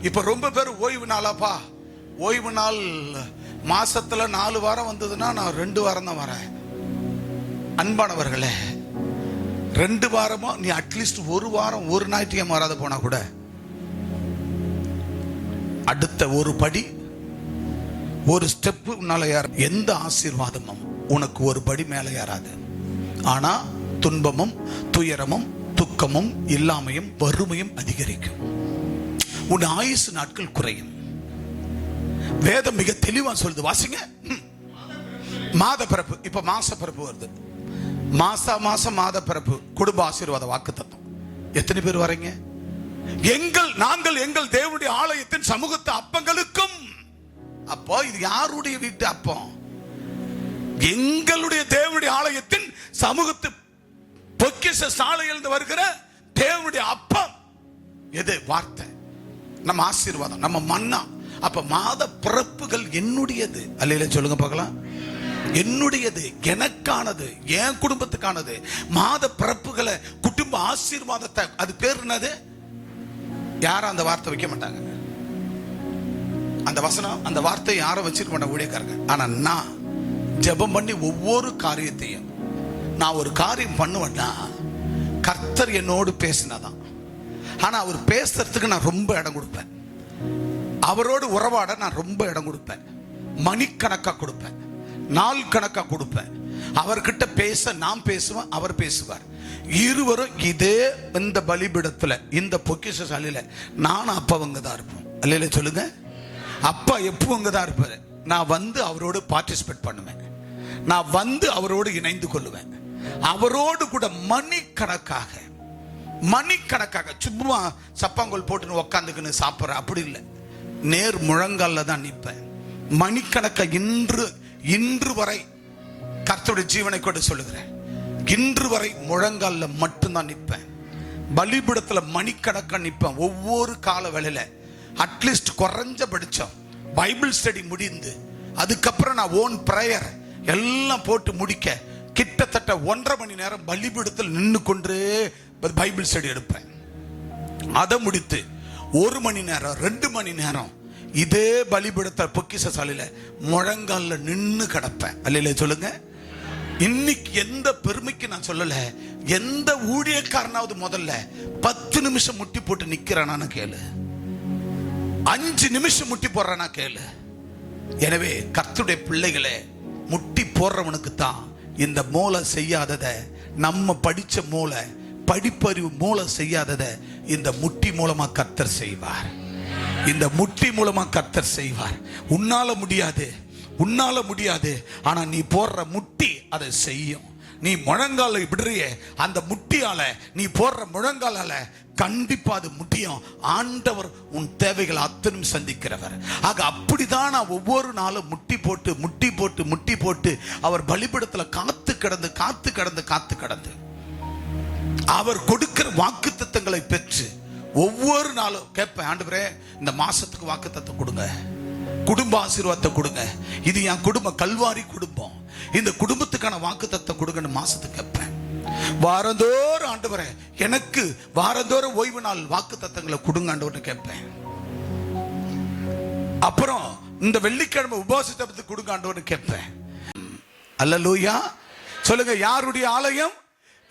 இப்ப ரொம்ப பேர் ஓய்வு நாளாப்பா, ஓய்வு நாள் மாசத்துல 4 வாரம் வந்ததுன்னா நான் 2 வாரம் தான் வரேன். அன்பானவர்களே, 2 வாரமா நீ அட்லீஸ்ட் 1 வாரம் ஒரு ஞாயிற்றுக்கிழமை வராத போனா கூட அடுத்த ஒரு படி, ஒரு ஸ்டெப் உன்னால ஏற, எந்த ஆசீர்வாதமும் உனக்கு ஒரு படி மேல ஏறாது. ஆனா துன்பமும் துயரமும் துக்கமும் இல்லாமையும் வறுமையும் அதிகரிக்கும். உன் ஆயுசு நாட்கள் குறையும். வேதம் மிக தெளிவா சொல்லுது. வாசிங்க. மாத பிறப்பு, இப்ப மாச பிறப்பு வருது. மாசம் மாத பிறப்பு, குடும்ப ஆசீர்வாத வாக்குத்தத்தம். எத்தனை பேர் வரீங்க? நாங்கள் எங்கள் தேவனுடைய ஆலயத்தின் சமூகத்து அப்பங்களுக்கும். அப்போ இது யாருடைய வீட்டு அப்பம்? எங்களுடைய தேவனுடைய ஆலயத்தின் சமூகத்து பொக்கிஷ சாலையிலிருந்து வருகிற தேவனுடைய அப்பம். எது? வார்த்தை, நம்ம ஆசீர்வாதம், நம்ம மன்னா. அப்ப மாத பிறப்புகள் என்னுடையது. அல்லேலூயா சொல்லுங்க பார்க்கலாம். என்னுடையது, எனக்கானது, என் குடும்பத்துக்கானது. மாத பிறப்புகளை, குடும்ப ஆசீர்வாதத்தை, அது பேர் என்னது? யாரும் அந்த வார்த்தை வைக்க மாட்டாங்க. அந்த வசனம், அந்த வார்த்தை யாரும் வச்சிருக்க மாட்டாங்க ஊழியக்காரங்க. ஆனா நான் ஜெபம் பண்ணி ஒவ்வொரு காரியத்தையும், நான் ஒரு காரியம் பண்ணுவேன்னா கர்த்தர் என்னோடு பேசினாதான். ஆனா அவர் பேசுறதுக்கு நான் ரொம்ப இடம் கொடுப்பேன். அவரோடு உறவாட நான் ரொம்ப இடம் கொடுப்பேன். மணிக்கணக்கா கொடுப்பேன், நாள் கணக்கா கொடுப்பேன். அவர்கிட்ட பேச நான் பேசுவேன், அவர் பேசுவார். இருவரும் இதே இந்த பலிபீடத்துல, இந்த பொக்கிஷ சாலையில நானும் அப்பவங்க தான் இருப்போம். அல்லேலூயா சொல்லுங்க. அப்பா எப்பவும் தான் இருப்பாரு. நான் வந்து அவரோடு பார்ட்டிசிபேட் பண்ணுவேன். நான் வந்து அவரோடு இணைந்து கொள்ளுவேன். அவரோடு கூட மணிக்கணக்காக சும்மா சப்பாங்கோல் போட்டுன்னு உக்காந்துக்குன்னு சாப்பிட்ற அப்படி இல்லை. நேர் முழங்கால தான் நிற்பேன். மணிக்கணக்க இன்று வரை கர்த்தருடைய ஜீவனை கொண்டு சொல்லுகிறேன், இன்று வரை முழங்கால மட்டும்தான் நிற்பேன். பலிபீடத்துல மணிக்கணக்க நிற்பேன். ஒவ்வொரு கால வேளையில அட்லீஸ்ட் குறைஞ்சபட்சம் பைபிள் ஸ்டடி முடிந்து அதுக்கப்புறம் நான் ஓன் பிரேயர் எல்லாம் போட்டு முடிக்க கிட்டத்தட்ட 1.5 மணி நேரம் பலிபீடத்தில் நின்று கொண்டு பைபிள் ஸ்டடி எடுப்பேன். அதை முடித்து 1 மணி நேரம் 2 மணி நேரம் இதே பலிபீடத்தில் பொக்கிஷ சாலையில முழங்கால நின்று கிடப்பேன். அல்லேலூயா சொல்லுங்க. இன்னைக்கு எந்த பெருமைக்கு நான் சொல்லல, எந்த ஊழியக்காரனாவது முதல்ல 10 நிமிஷம் முட்டி போட்டு நிக்கிறானா கேளு, 5 நிமிஷம் முட்டி போடுறானா கேளு. எனவே கர்த்தருடைய பிள்ளைகளே, முட்டி போடுறவனுக்கு தான் இந்த மூளை செய்யாததை, நம்ம படிச்ச மூளை, படிப்பறிவு மூளை செய்யாததை இந்த முட்டி மூலமா கர்த்தர் செய்வார். இந்த முட்டி மூலமா கர்த்தர் செய்வார். உன்னால முடியாது, ஆனா நீ போடுற முட்டி அதை செய்யும். நீ முழங்கால விடுறியே, அந்த முட்டியால, நீ போடுற முழங்கால கண்டிப்பா அது முடியும். ஆண்டவர் உன் தேவைகளை அத்தனும் சந்திக்கிறவர். ஆக அப்படிதான் நான் ஒவ்வொரு நாளும் முட்டி போட்டு அவர் பலிபீடத்துல காத்து கடந்து அவர் கொடுக்கிற வாக்குத்தத்தங்களை பெற்று ஒவ்வொரு நாளும் கேட்பேன், ஆண்டவரே இந்த மாசத்துக்கு வாக்குத்தத்தம் கொடுங்க, குடும்ப ஆசீர்வாதத்தை கொடுங்க, இது என் குடும்பம், கல்வாரி குடும்பம், இந்த குடும்பத்துக்கான வாக்குத்தத்தம் கொடுங்கன்னு மாசத்துக்கு கேட்பேன். வாரந்தோறும் ஆண்டவரே எனக்கு வாரந்தோறும் ஓய்வு நாள் வாக்குத்தத்தங்களை கொடுங்க ஆண்டவர்னு கேட்பேன். அப்புறம் இந்த வெள்ளிக்கிழமை உபவாசத்தை கொடுங்க ஆண்டவர்னு கேட்பேன். அல்லேலூயா. சொல்லுங்க, யாருடைய ஆலயம்?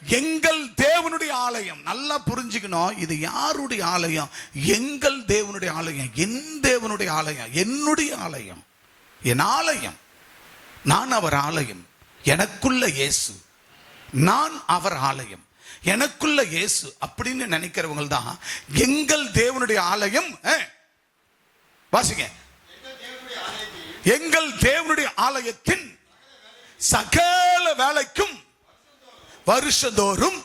எங்கள் தேவனுடைய ஆலயம். நல்லா புரிஞ்சுக்கணும், இது யாருடைய ஆலயம்? எங்கள் தேவனுடைய ஆலயம். என் தேவனுடைய ஆலயம், என்னுடைய ஆலயம், என் ஆலயம். நான் அவர் ஆலயம். எனக்குள்ள இயேசு, நான் அவர் ஆலயம், எனக்குள்ள இயேசு அப்படின்னு நினைக்கிறவங்க தான் எங்கள் தேவனுடைய ஆலயம். வாசிங்க, எங்கள் தேவனுடைய ஆலயத்தின் சகல வேலைக்கும் வருஷந்தோறும்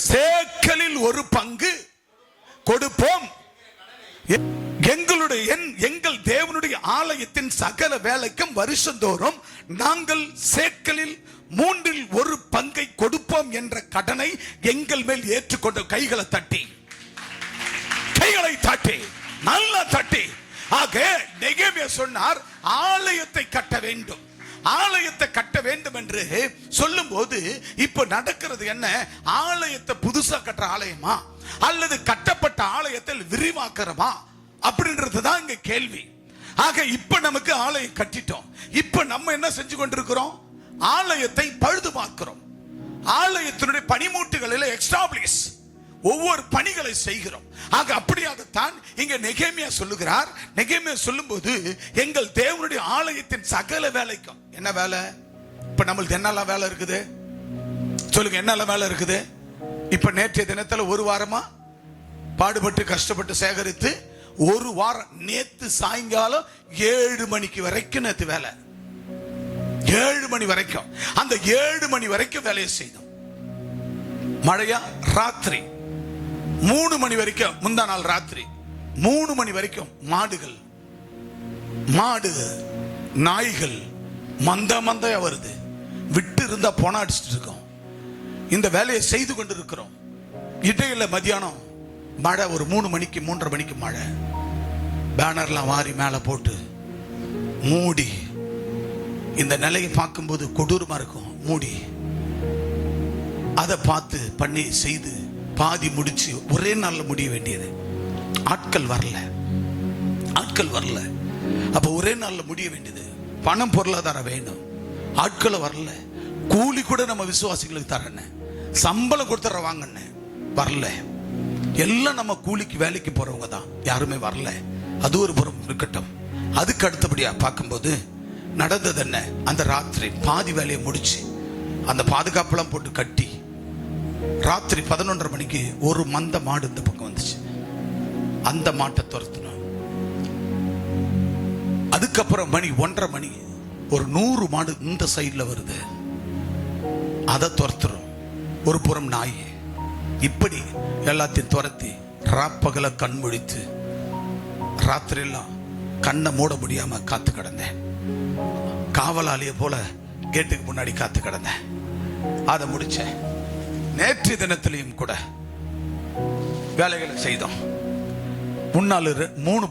சேக்கலில் ஒரு பங்கு கொடுப்போம். எங்கள் தேவனுடைய ஆலயத்தின் சகல வேலைக்கும் வருஷந்தோறும் நாங்கள் சேக்கலில் 1/3 பங்கை கொடுப்போம் என்ற கடனை எங்கள் மேல் ஏற்றுக்கொண்ட கைகளை தட்டி நல்லா தட்டி. ஆக நெகேமியா சொன்னார், ஆலயத்தை கட்ட வேண்டும், ஆலயத்தை கட்ட வேண்டும் என்று சொல்லும் போது இப்ப நடக்கிறது என்ன? ஆலயத்தை புதுசா கட்டுற ஆலயமா அல்லது கட்டப்பட்ட ஆலயத்தில் விரிவாக்குறமா அப்படின்றது தான் இங்க கேள்வி. ஆக இப்ப நமக்கு ஆலயம் கட்டிட்டோம். இப்ப நம்ம என்ன செஞ்சு கொண்டிருக்கிறோம்? ஆலயத்தை பழுதுபார்க்கிறோம். ஆலயத்தினுடைய பணிமூட்டுகளில் எஸ்டாப்ளிஷ் ஒவ்வொரு பணிகளை செய்கிறோம். ஆக அப்படியாகத்தான் இங்க நெகேமியா சொல்லுகிறார். நெகேமியா சொல்லும்போது எங்கள் தேவனுடைய ஆலயத்தின் சகல வேலைக்கும். என்ன வேலை? இப்ப நம்மளுக்கு என்னெல்லாம் வேலை இருக்குது சொல்லுங்க, என்னெல்லாம் வேலை இருக்குது? இப்ப நேற்றைய தினத்துல ஒரு வாரமா பாடுபட்டு கஷ்டப்பட்டு சேகரித்து ஒரு வாரம், நேத்து சாயங்காலம் 7 மணிக்கு வரைக்கும் நேத்து வேலை, 7 மணி வரைக்கும், அந்த 7 மணி வரைக்கும் வேலையை செய்தோம். மழையா, ராத்திரி 3 மணி வரைக்கும், முந்தா நாள் ராத்திரி 3 மணி வரைக்கும் மாடு நாய்கள் மந்தையா வருது. விட்டு இருந்தா போனா அடிச்சுட்டு இருக்கோம். இந்த வேலையை செய்து கொண்டு இருக்கிறோம். இடையில மதியானம் மழை, ஒரு 3 மணிக்கு 3:30 மணிக்கு மழை. பேனர்லாம் வாரி மேல போட்டு மூடி, இந்த நிலையை பார்க்கும்போது கொடூரமா இருக்கும். மூடி அதை பார்த்து பண்ணி செய்து பாதி முடிச்சு ஒரே நாள்ல முடிய வேண்டியது. ஆட்கள் வரல. அப்ப ஒரே நாள்ல முடிய வேண்டியது. பணம் பொருளாதாரம் வேணும், ஆட்களை வரல. கூலி கூட நம்ம விசுவாசிகளுக்கு தரேன்னு, சம்பளம் கொடுத்துற வாங்கன்னு வரல. எல்லாம் நம்ம கூலிக்கு வேலைக்கு போறவங்க தான், யாருமே வரல. அது ஒரு புறம் இருக்கட்டும். அதுக்கு அடுத்தபடியா பார்க்கும்போது நடந்தது என்ன? அந்த ராத்திரி பாதி வேலையை முடிச்சு அந்த பாதுகாப்பெல்லாம் போட்டு கட்டி ராத்திரி 11:30 மணிக்கு ஒரு மந்த மாடு இந்த பக்கம் வந்துச்சு. அந்த மாட்டை துரத்தணும். அதுக்கப்புறம் மணி 1:30 மணி ஒரு 100 மாடு இந்த சைட்ல வருது, அதை துரத்துறோம். ஒரு புறம் நாய். இப்படி எல்லாத்தையும் துரத்தி ராப்பகல கண் முழித்து ராத்திரி எல்லாம் கண்ணை மூட முடியாம காத்து கிடந்தேன். காவலாளிய போல கேட்டுக்கு முன்னாடி காத்து கிடந்தேன். அதை முடிச்சேன். நேற்று தினத்திலையும் கூட வேலைகளை செய்தோம். முன்னாள் 3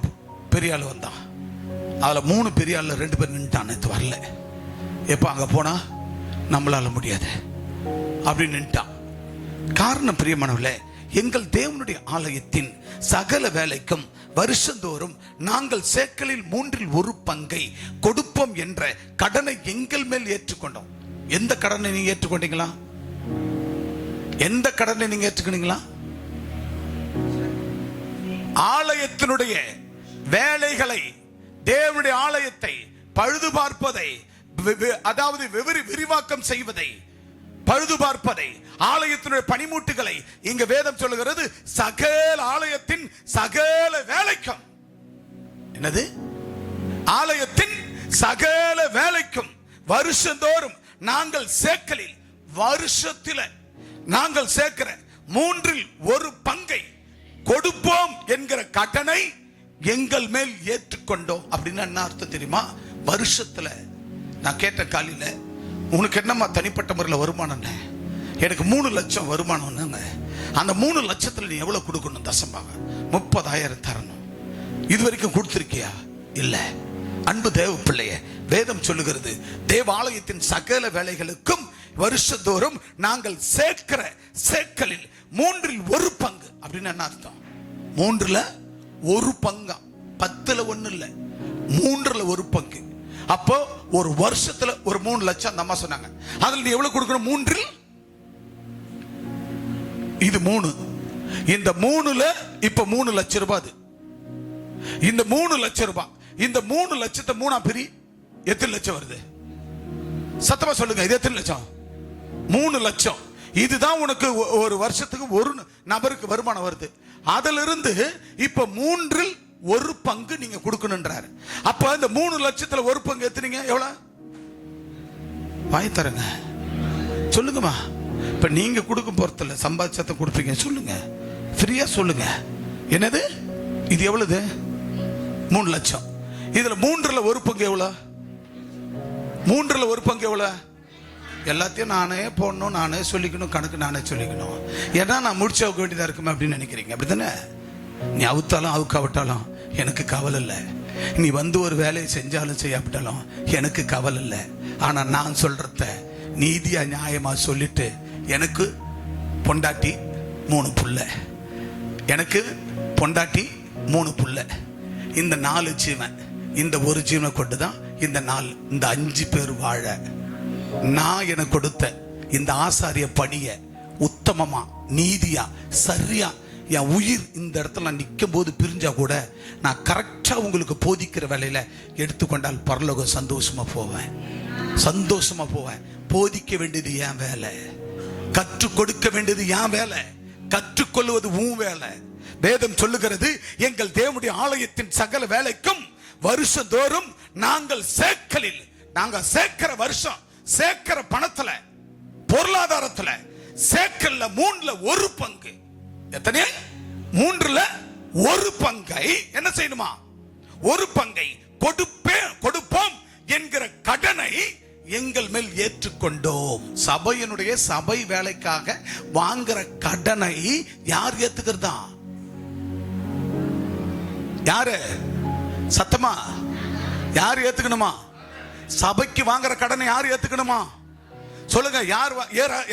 பெரிய ஆள் வந்தான். அதுல 3 பெரிய ஆள் 2 பேர் நின்றுட்டான். நேற்று வரல. எப்ப அங்க போனா நம்மளால முடியாது அப்படின்னு நின்றுட்டான். காரணம் பிரியமானவர்களே, எங்கள் தேவனுடைய ஆலயத்தின் சகல வேலைக்கும் வருஷந்தோறும் நாங்கள் சேக்கலில் 1/3 பங்கை கொடுப்போம் என்ற கடனை எங்கள் மேல் ஏற்றுக்கொண்டோம். எந்த கடனை நீங்க ஏற்றுக்கொண்டீங்களா? எந்த கடனை நீங்க ஏற்றுக்கொண்டீங்களா? ஆலயத்தினுடைய வேலைகளை, தேவனுடைய ஆலயத்தை பழுது பார்ப்பதை, அதாவது விரிவாக்கம் செய்வதை, பழுது பார்ப்பதை, ஆலயத்தினுடைய பணிமூட்டுகளை இங்க வேதம் சொல்லுகிறது சகல ஆலயத்தின் சகல வேலைக்கும். என்னது? ஆலயத்தின் சகல வேலைக்கும் வருஷந்தோறும் நாங்கள் சேக்கலில், வருஷத்தில் நாங்கள் சேர்க்கிற 1/3 பங்கை கொடுப்போம் என்கிற கடனை எங்கள் மேல் ஏற்றுக்கொண்டோம். அப்படின்னு என்ன அர்த்தம் தெரியுமா? வருஷத்துல நான் கேட்ட காலையில, உனக்கு என்னம்மா தனிப்பட்ட முறையில் வருமானம்? எனக்கு 3 லட்சம் வருமானம். அந்த 3 லட்சத்துல நீ எவ்வளவு கொடுக்கணும்? தசமாக 30,000 தரணும். இது வரைக்கும் கொடுத்திருக்கியா? இல்ல. அன்பு தேவ பிள்ளைய, வேதம் சொல்லுகிறது தேவாலயத்தின் சகல வேலைகளுக்கும் வருஷந்தோறும் நாங்கள் சேர்க்கிற சேக்கலில் 1/3 பங்கு. அப்படின்னு என்ன அர்த்தம்? 1/3 பங்கா? 10ல் 1 இல்ல, 3ல் 1 பங்கு. அப்போ ஒரு வருஷத்துல ஒரு 3 லட்சம் அந்த அம்மா சொன்னாங்க. அதுல நீ எவ்வளவு கொடுக்கணும்? 3 இது 3. இந்த 3ல இப்ப 3 லட்சம் ரூபாய். அது இந்த 3 லட்சம் ரூபாய். இந்த 3 லட்சத்தை 3ஆ பிரி எத்தனை லட்சம் வருது? சத்தமா சொல்லுங்க. இது எத்தனை லட்சம்? 3 லட்சம். இதுதான் உனக்கு ஒரு வருஷத்துக்கு ஒரு நபருக்கு வருமானம் வருது. அதுல இருந்து இப்ப 3ல் 1 பங்கு நீங்க கொடுக்கணும்ன்றாரு. அப்ப இந்த 3 லட்சத்துல 1 பங்கு எத்தனைங்க? எவ்வளவு? வாய் தரங்க, சொல்லுங்கம்மா. இப்ப நீங்க கொடுக்க போறதில்ல, சம்பாதிச்சத்தை கொடுப்பீங்க. சொல்லுங்க, ஃப்ரீயா சொல்லுங்க. என்னது இது? எவ்வளவு? 3 லட்சம். இதுல 3ல் 1 பங்கு எவ்வளவு? 3ல் 1 பங்கு எவ்வளவு? எல்லாத்தையும் நானே போடணும், நானே சொல்லிக்கணும், கணக்கு நானே சொல்லிக்கணும். ஏன்னா நான் முடிச்சு அவுக்க வேண்டியதா இருக்குமே அப்படின்னு நினைக்கிறீங்க. அப்படித்தானே? நீ அவுத்தாலும் அவுக்காவிட்டாலும் எனக்கு கவலை இல்லை. நீ வந்து ஒரு வேலையை செஞ்சாலும் செய்யாவிட்டாலும் எனக்கு கவலை இல்லை. ஆனா நான் சொல்றத நீதியா நியாயமா சொல்லிட்டு, எனக்கு பொண்டாட்டி 3 புள்ள, எனக்கு பொண்டாட்டி 3 புள்ள, இந்த 4 ஜீவன், இந்த ஒரு ஜீவனை கொண்டுதான் இந்த 5 பேர் வாழ நான் எனக்கு கொடுத்த இந்த ஆசாரிய பணியை உத்தமமா நீதியா சரியா என் உயிர் இந்த இடத்துல நான் நிற்கும் போது பிரிஞ்சா கூட நான் கரெக்டா உங்களுக்கு போதிக்கிற வேலையில எடுத்துக்கொண்டால் பரலோகம் சந்தோஷமா போவேன், சந்தோஷமா போவேன். போதிக்க வேண்டியது என் வேலை, கற்றுக் கொடுக்க வேண்டியது என் வேலை, கற்றுக்கொள்வது உன் வேலை. வேதம் சொல்லுகிறது, எங்கள் தேவனுடைய ஆலயத்தின் சகல வேலைக்கும் வருஷந்தோறும் நாங்கள் சேக்கலில், நாங்க சேர்க்கிற வருஷம் சேர்க்கிற பணத்துல பொருளாதாரத்துல சேக்கல்ல 3ல் 1 பங்கு. எத்தனை? 3ல் 1 பங்கை என்ன செய்யணுமா? 1 பங்கை கொடுப்போம் என்கிற கடனை எங்கள் மேல் ஏற்றுக்கொண்டோம். சபையினுடைய சபை வேலைக்காக வாங்குற கடனை யார் ஏத்துக்கிறதா? யாரு? சத்தமா யார் ஏத்துக்கணுமா? சபைக்கு வாங்குற கடனை யார் ஏத்துக்கணுமா? சொல்லுங்க,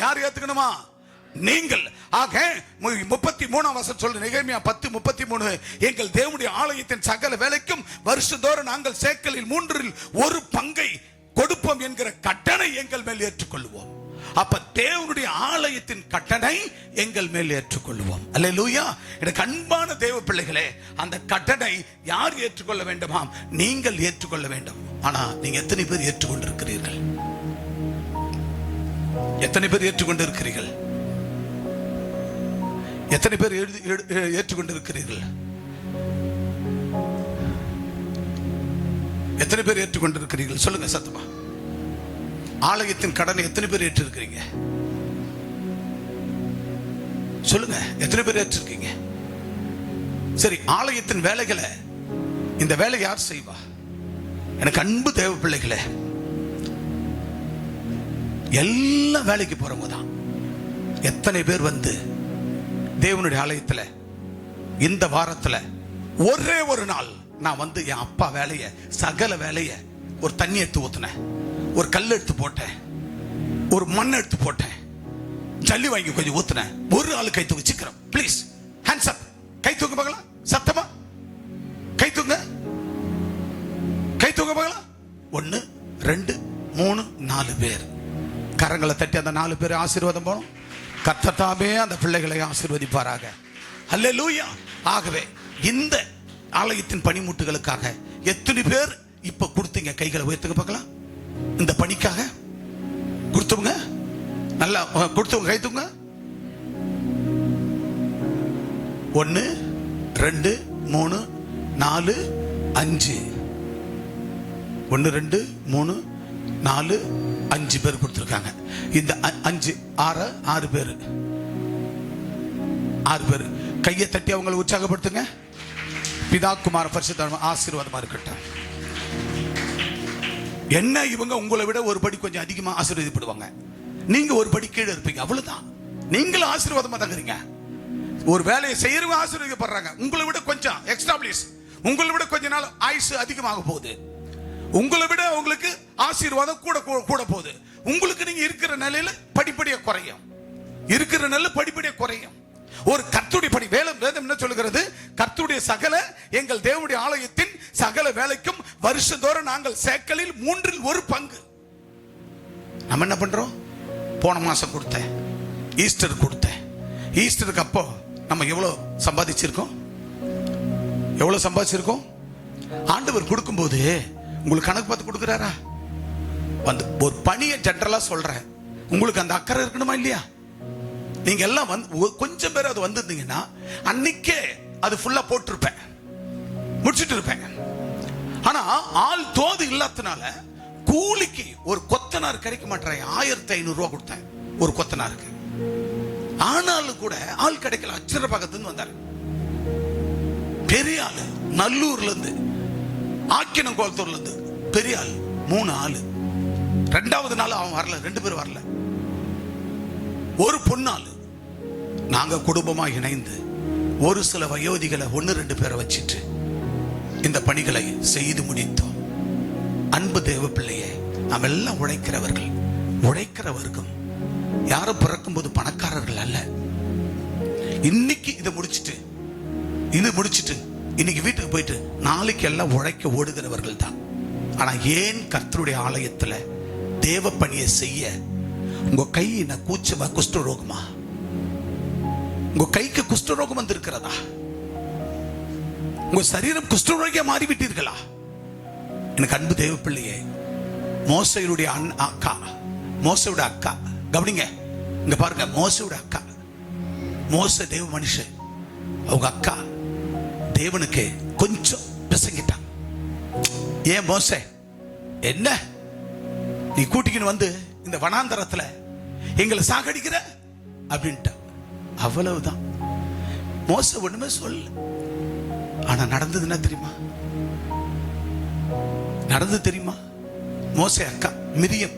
யார் ஏத்துக்கணுமா? நீங்கள். ஆக 33ஆம் வசனம் சொல்லுங்க, நெகேமியா 10:33, எங்கள் தேவனுடைய ஆலயத்தின் சகல வேலைக்கும் வருஷந்தோறும் நாங்கள் சேக்கலில் 3ல் 1 பங்கை கொடுப்போம் என்கிற கடனை எங்கள் மேல் ஏற்றுக்கொள்வோம். அப்ப தேவனுடைய ஆலயத்தின் கடனை எங்கள் மேல் ஏற்றுக்கொள்வோம். அல்லேலூயா. எனக்கு அன்பான தேவ பிள்ளைகளே, அந்த கடனை யார் ஏற்றுக்கொள்ள வேண்டுமாம்? நீங்கள் ஏற்றுக்கொள்ள வேண்டும். ஆனா நீங்க எத்தனை பேர் ஏற்றுக்கொண்டிருக்கிறீர்கள்? எத்தனை பேர் ஏற்றுக்கொண்டிருக்கிறீர்கள்? எத்தனை பேர் ஏற்றுக்கொண்டிருக்கிறீர்கள்? எத்தனை பேர் ஏற்றுக்கொண்டிருக்கிறீர்கள்? சொல்லுங்க சத்தமா. ஆலயத்தின் கடனை எத்தனை பேர் ஏற்றிருக்கிறீங்க? சொல்லுங்க, எத்தனை பேர் ஏற்றிருக்கீங்க? சரி, ஆலயத்தின் வேலைகளை, இந்த வேலை யார் செய்வா? எனக்கு அன்பு தேவ பிள்ளைகளே, எல்லா வேலைக்கு போறவங்க தான். எத்தனை பேர் வந்து தேவனுடைய ஆலயத்துல இந்த வாரத்துல ஒரே ஒரு நாள் நான் வந்து என் அப்பா வேலைய, சகல வேலைய, ஒரு தண்ணி எடுத்து ஊத்துனேன், ஒரு கல் எடுத்து போட்டேன், ஒரு மண் எடுத்து போட்டேன், ஜல்லி வாங்கி கொஞ்சம் ஊத்துனேன். ஒரு ஆளு கை தூக்கு, சீக்கிரம் ப்ளீஸ், ஹேண்ட்ஸ் அப். கை தூக்க பார்க்கலாம், சத்தமா கை தூங்க, கை தூக்க பார்க்கலாம். 1 2 3 4 பேர் கரங்களை தட்டி அந்த 4 பேர் ஆசீர்வாதம் போனோம். கர்த்தர் அந்த பிள்ளைகளை ஆசீர்வதிப்பாராக. அல்லேலூயா. ஆகவே இந்த ஆலயத்தின் பணிமுட்டுகளுக்காக எத்தனை பேர் இப்ப கொடுத்தீங்க? கைகளை உயர்த்துங்க பார்க்கலாம். இந்த பணிக்காக கொடுத்தவங்க, நல்லா கொடுத்தவங்க கை தூங்க. 1 2 3 4 5 1 2 3 4 5 பேர் கொடுத்திருக்காங்க. இந்த 5 6 பேர், 6 பேர் கையை தட்டி அவங்களை உற்சாகப்படுத்துங்க. பிதா குமார பரிசுத்த ஆசீர்வாதமா இருக்கட்டும். என்ன இவங்க உங்களை விட ஒரு படி கொஞ்சம் அதிகமா ஆசீர்வதிப்படுவாங்க, நீங்க ஒரு படி கீழே இருப்பீங்க, அவ்வளவுதான். நீங்களும் ஆசீர்வாதமா தங்குறீங்க. ஒரு வேலையை செய்யறவங்க ஆசீர்வதிக்கப்படுறாங்க, உங்களை விட கொஞ்சம் எக்ஸ்டாப்ளிஷ், உங்களை விட கொஞ்ச நாள் ஆயுசு அதிகமாக போகுது, உங்களை விட உங்களுக்கு ஆசீர்வாதம் கூட போகுது. உங்களுக்கு நீங்க இருக்கிற நிலையில படிப்படியா குறையும், இருக்கிற நிலை படிப்படியா குறையும். ஒரு கர்த்தருடைய பணி வேதம் என்ன சொல்லுகிறது? கர்த்தருடைய சகல, எங்கள் தேவனுடைய ஆலயத்தின் சகல வேலைக்கும் வருஷந்தோறும் நாங்கள் சேக்கலில் 1/3 நம்ம என்ன பண்றோம்? போன மாசம் கொடுத்தேன், ஈஸ்டர் கொடுத்தேன். ஈஸ்டருக்கு அப்போ நம்ம எவ்வளவு சம்பாதிச்சிருக்கோம்? எவ்வளவு சம்பாதிச்சிருக்கோம்? ஆண்டவர் கொடுக்கும்போது உங்களுக்கு கணக்கு பார்த்து கொடுக்குறாரா? வந்து ஒரு பணியை ஜெனரலா சொல்றேன், உங்களுக்கு அந்த அக்கறை இருக்கணுமா இல்லையா? நீங்க எல்லாம் வந்து கொஞ்சம் பேர் அது வந்திருந்தீங்கன்னா அன்னைக்கே அது ஃபுல்லா போட்டிருப்பேன், முடிச்சிட்டு இருப்பேன். ஆனா ஆள் தோது இல்லாதனால கூலிக்கு ஒரு கொத்தனார் கிடைக்க மாட்டேன். 1500 ரூபாய் கொடுத்தேன் ஒரு கொத்தனாருக்கு. ஆனாலும் கூட ஆள் கிடைக்கல. அச்சிரபாக்கத்துல வந்தாரு, பெரிய ஆளு, நல்லூர்ல இருந்து, ஆக்கினங்கோலத்தூர்ல இருந்து பெரிய ஆள், 3 ஆளு. 2வது நாள் அவன் வரல, 2 பேர் வரல. ஒரு பொண்ணாளு. நாங்க குடும்பமா இணைந்து ஒரு சில வயோதிகளை 1-2 பேரை வச்சிட்டு இந்த பணிகளை செய்து முடித்தோம். அன்பு தேவ பிள்ளையே, நாம் எல்லாம் உழைக்கிறவர்கள், உழைக்கிற வர்க்கம். யாரும் பிறக்கும் போது பணக்காரர்கள் அல்ல. இன்னைக்கு இதை முடிச்சிட்டு இன்னைக்கு வீட்டுக்கு போயிட்டு நாளைக்கு எல்லாம் உழைக்க ஓடுகிறவர்கள் தான். ஆனா ஏன் கர்த்தருடைய ஆலயத்துல தேவ பணியை செய்ய உங்க கை என்ன கூச்சமா, குஷ்டரோகமா? உங்க கைக்கு குஷ்டரோகம் வந்து இருக்கிறதா? உங்க சரீரம் குஷ்டரோகியா மாறிவிட்டீர்களா? எனக்கு அன்பு தேவ பிள்ளையே, மோசையுடைய அக்கா, மோசையோட அக்கா, கவனிங்க, இங்க பாருங்க, மோசையோட அக்கா, மோசை தேவ மனுஷன், அவங்க அக்கா தேவனுக்கு கொஞ்சம் பிசங்கிட்டான். ஏன் மோசே, என்ன நீ கூட்டிக்கின்னு வந்து இந்த வனாந்தரத்துல எங்களை சாகடிக்கிற அப்படின்ட்டு? அவ்வளவுதான். மோசே ஒண்ணுமே சொல்ல. ஆனா நடந்தது என்ன தெரியுமா? நடந்து தெரியுமா? மோசே அக்கா மிரியம்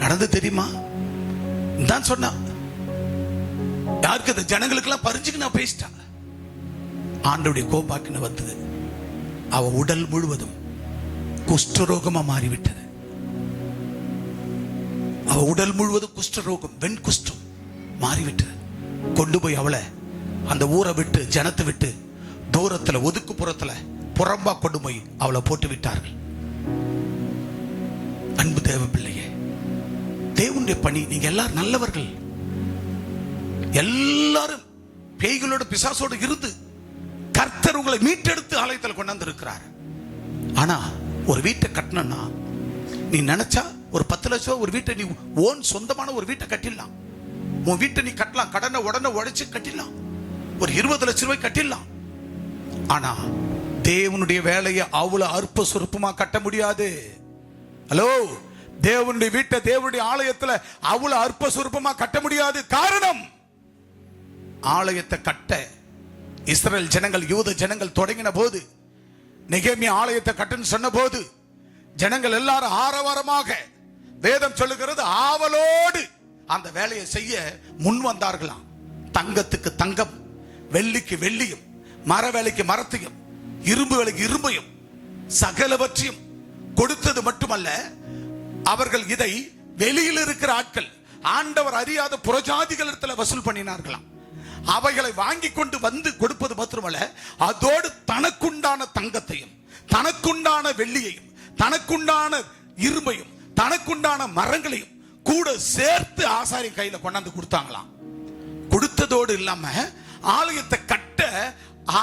நடந்து தெரியுமா? தான் சொன்னா, யாருக்கு? அந்த ஜனங்களுக்கு எல்லாம் பறிஞ்சுக்கு நான் பேசிட்டாங்க. ஆண்டவருடைய கோபாக்கின வந்தது. அவ உடல் முழுவதும் குஷ்டரோகமா மாறிவிட்டது. அவ உடல் முழுவதும் குஷ்டரோகம், வெண் குஷ்டம் மாறிவிட்டது. கொண்டு போய் அவளை அந்த ஊரை விட்டு, ஜனத்தை விட்டு தூரத்துல, ஒதுக்குப்புறத்துல புறம்பா கொண்டு போய் அவளை போட்டு விட்டார்கள். அன்பு தேவ பிள்ளையே, தேவனுடைய பணி. நீங்க எல்லாரும் நல்லவர்கள், எல்லாரும் பேய்களோட பிசாசோடு இருந்து கர்த்தர் உங்களை மீட்டெடுத்து ஆலயத்தில் கொண்டாந்து இருக்கிறார். ஆனா ஒரு வீட்டை கட்டணும்னா நீ நினைச்சா ஒரு 10 லட்சம் ரூபாய் ஒரு வீட்டை, நீ ஓன் சொந்தமான ஒரு வீட்டை கட்டிடலாம். உன் வீட்டை நீ கட்டலாம், கடனை உடனே உடைச்சு கட்டிடலாம், ஒரு 20 லட்சம் ரூபாய் கட்டிடலாம். ஆனா தேவனுடைய வேலையை அவ்வளவு அற்ப சுருப்பமா கட்ட முடியாது. ஹலோ, தேவனுடைய வீட்டை, தேவனுடைய ஆலயத்துல அவ்வளவு அற்ப சுருப்பமா கட்ட முடியாது. காரணம், ஆலயத்தை கட்ட இஸ்ரேல் ஜனங்கள், யூத ஜனங்கள் தொடங்கின போது, நெகேமியா ஆலயத்தை கட்டுன்னு சொன்ன போது, ஜனங்கள் எல்லாரும் ஆரவாரமாக, வேதம் சொல்லுகிறது, ஆவலோடு அந்த வேலையை செய்ய முன் வந்தார்களாம். தங்கத்துக்கு தங்கம், வெள்ளிக்கு வெள்ளியும், மர வேலைக்கு மரத்தையும், இரும்பு வேலைக்கு இரும்பையும், சகலவற்றையும் கொடுத்தது மட்டுமல்ல, அவர்கள் இதை வெளியில் இருக்கிற ஆட்கள், ஆண்டவர் அறியாத புறஜாதிகளிடத்தில் வசூல் பண்ணினார்களாம். அவைகளை வாங்கி கொண்டு வந்து கொடுப்பது மாத்திரமல்ல, அதோடு தனக்குண்டான தங்கத்தையும், தனக்குண்டான வெள்ளியையும், தனக்குண்டான இரும்பையும், தனக்குண்டான மரங்களையும் கூட சேர்த்து ஆசாரிய கையில கொண்டாந்து கொடுத்தாங்களாம். கொடுத்ததோடு இல்லாம ஆலயத்தை கட்ட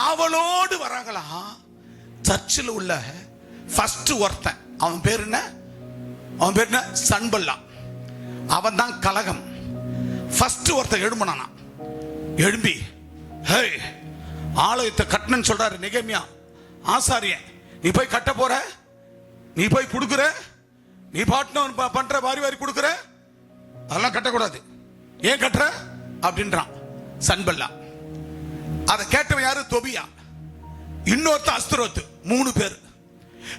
ஆவலோடு வராங்களாம். சர்ச்சில் உள்ள ஃபர்ஸ்ட் ஒருத்தன், அவன் பேர் என்ன? சன்பல்லா. அவன் தான் கலகம். ஃபர்ஸ்ட் ஒருத்தன் எழும்பினானா, எழும்பி ஹே ஆலயத்தை கட்டணும்னு சொல்றாரு நெகேமியா ஆசாரியன். நீ போய் கட்ட போற, நீ போய் கொடுக்குற, நீ பாட்டம் பண்ற, வாரி வாரி கொடுக்குற, அதெல்லாம் கட்டக்கூடாது, ஏன் கட்டுற அப்படின்றான் சன்பல்லா. அதை கேட்டவன் யாரு? தொபியா. இன்னொருத்த அஸ்தரோத்து. 3 பேர்.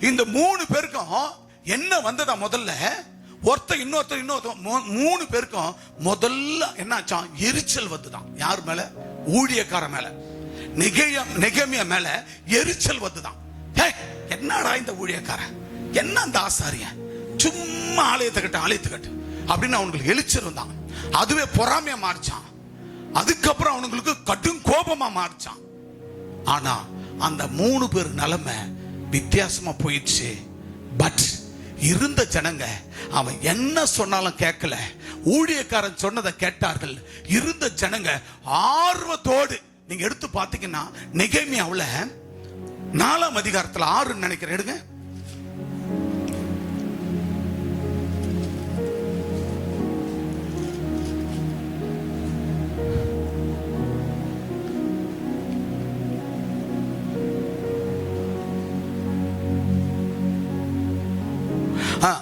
இந்த 3 பேருக்கும் என்ன வந்ததா? முதல்ல ஒருத்தர் இன்னொருத்தர் 3 பேருக்கும் முதல்ல என்னாச்சான்? எரிச்சல் வந்துதான். யார் மேல? ஊழியக்கார மேல, நெகேமியா மேல எரிச்சல் வந்துதான். என்னடா இந்த ஊழியக்காரன், என்ன அந்த ஆசாரியன், சும்மா ஆலயத்தை கட்டு அப்படின்னு அவங்களுக்கு எரிச்சல் வந்தான். அதுவே பொறாமையா மாறிச்சான். அதுக்கப்புறம் அவங்களுக்கு கடும் கோபமா மாறிச்சான். ஆனா அந்த 3 பேர் நிலைமை வித்தியாசமா போயிடுச்சு. பட் இருந்த ஜனங்க அவன் என்ன சொன்னாலும் கேட்கல. ஊழியக்காரன் சொன்னதை கேட்டார்கள். இருந்த ஜனங்க ஆர்வத்தோடு, நீங்க எடுத்து பாத்தீங்கன்னா நெகேமியாவுல 4ஆம் அதிகாரத்துல 6 நினைக்கிறேன், எடுங்க.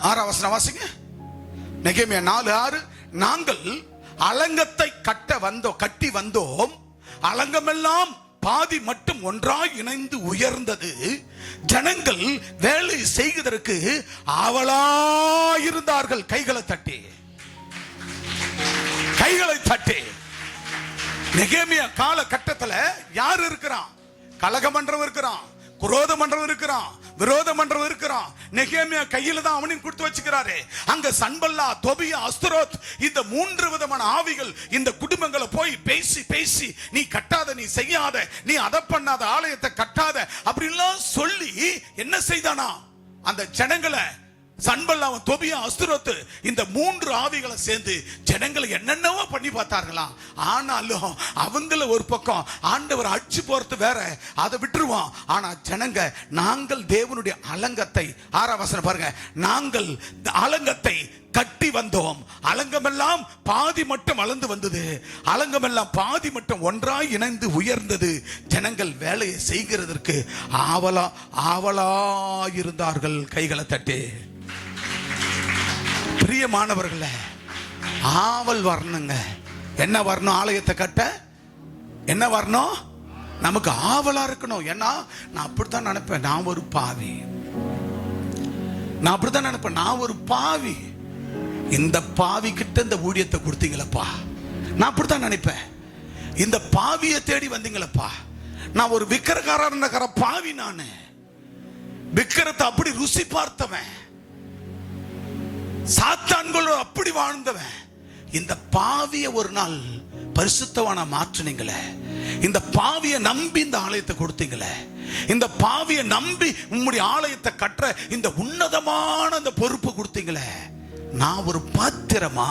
ஆறாம் வசனம் வாசிங்க. நெகேமியா 4:6. நாங்கள் அலங்கத்தை கட்டி வந்தோம், அலங்கமெல்லாம் பாதி மட்டும் ஒன்றாய் இணைந்து உயர்ந்தது. ஜனங்கள் வேலை செய்வதற்கு ஆவலாயிருந்தார்கள். கைகளை தட்டி, கைகளை தட்டி. நெகேமியா காலகட்டத்தில் யார் இருக்கிறான்? கலகம் பண்றவன் இருக்கிறான், குரோதம் பண்றவன் இருக்கிறான், விரோதம் பண்றவன் இருக்கிறான். நெகேமியா கையில தான் அவனையும் கொடுத்து வச்சுக்கிறாரு. அங்க சன்பல்லா, தொபியா, அஸ்தரோத், இந்த 3 விதமான ஆவிகள் இந்த குடும்பங்களை போய் பேசி பேசி, நீ கட்டாத, நீ செய்யாத, நீ அதை பண்ணாத, ஆலயத்தை கட்டாத அப்படின்லாம் சொல்லி என்ன செய்தானா? அந்த ஜனங்களை, சன்பல்லாவும் தொபியா, அஸ்தரோத், இந்த 3 ஆவிகளை சேர்ந்து ஜனங்களை என்னென்னவோ பண்ணி பார்த்தார்களாம். ஆனாலும் அவங்கள ஒரு பக்கம் ஆண்டவர் அடிச்சு போறது வேற, அதை விட்டுருவான். ஆனா ஜனங்க, நாங்கள் தேவனுடைய அலங்கத்தை, 6ஆம் வசனம் பாருங்க, நாங்கள் அலங்கத்தை கட்டி வந்தோம், அலங்கமெல்லாம் பாதி மட்டும் அளந்து வந்தது, அலங்கமெல்லாம் பாதி மட்டும் ஒன்றாய் இணைந்து உயர்ந்தது. ஜனங்கள் வேலையை செய்கிறதற்கு ஆவலாயிருந்தார்கள். கைகளை தட்டி. பிரியமானவர்களே, ஆவல் வரணுங்க. என்ன வரணும்? ஆலயத்தை கட்ட என்ன வரணும்? நமக்கு ஆவலா இருக்கணும். ஏன்னா நான் அப்படித்தான் நினைப்பேன், நான் ஒரு பாவி. நான் அப்படித்தான் நினைப்பேன், நான் ஒரு பாவி. இந்த பாவி கிட்ட இந்த ஊழியத்தை கொடுத்தீங்களப்பா, நான் அப்படித்தான் நினைப்பேன். இந்த பாவியை தேடி வந்தீங்களப்பா. நான் ஒரு விக்கிரகாரன் பாவி. நான் விக்கிரத்தை அப்படி ருசி பார்த்தவன், சாத்தான்களோட அப்படி வாழ்ந்தவன். இந்த பாவிய ஒரு நாள் பரிசுத்தவான மாற்றினீங்களே, இந்த பாவிய நம்பி இந்த ஆலயத்தை கொடுத்தீங்களே, இந்த பாவிய நம்பி உம்முடைய ஆலயத்தை கற்ற இந்த உன்னதமான அந்த பொறுப்பு கொடுத்தீங்களே, நான் ஒரு பாத்திரமா,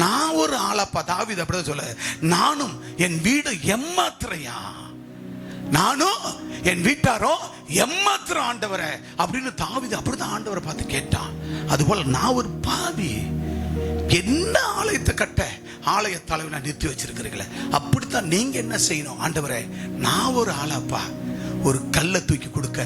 நான் ஒரு ஆளப்பா. தாவீது அப்படிதான் சொல்ல, நானும் என் வீடு எம்மாத்திரையா, நானும் என் வீட்டாரோ எம்மாத்திர ஆண்டவரை அப்படின்னு தாவீது அப்படிதான் ஆண்டவரை பார்த்து கேட்டான். அதுபோல நான் ஒரு பாவி, என்ன ஆலயத்தை கட்ட ஆலய தலைவனை நிறுத்தி வச்சிருக்கிறீங்களே, அப்படித்தான் நீங்க என்ன செய்யணும்? ஆண்டவரே, நான் ஒரு ஆளாப்பா. ஒரு கல்லை தூக்கி கொடுக்க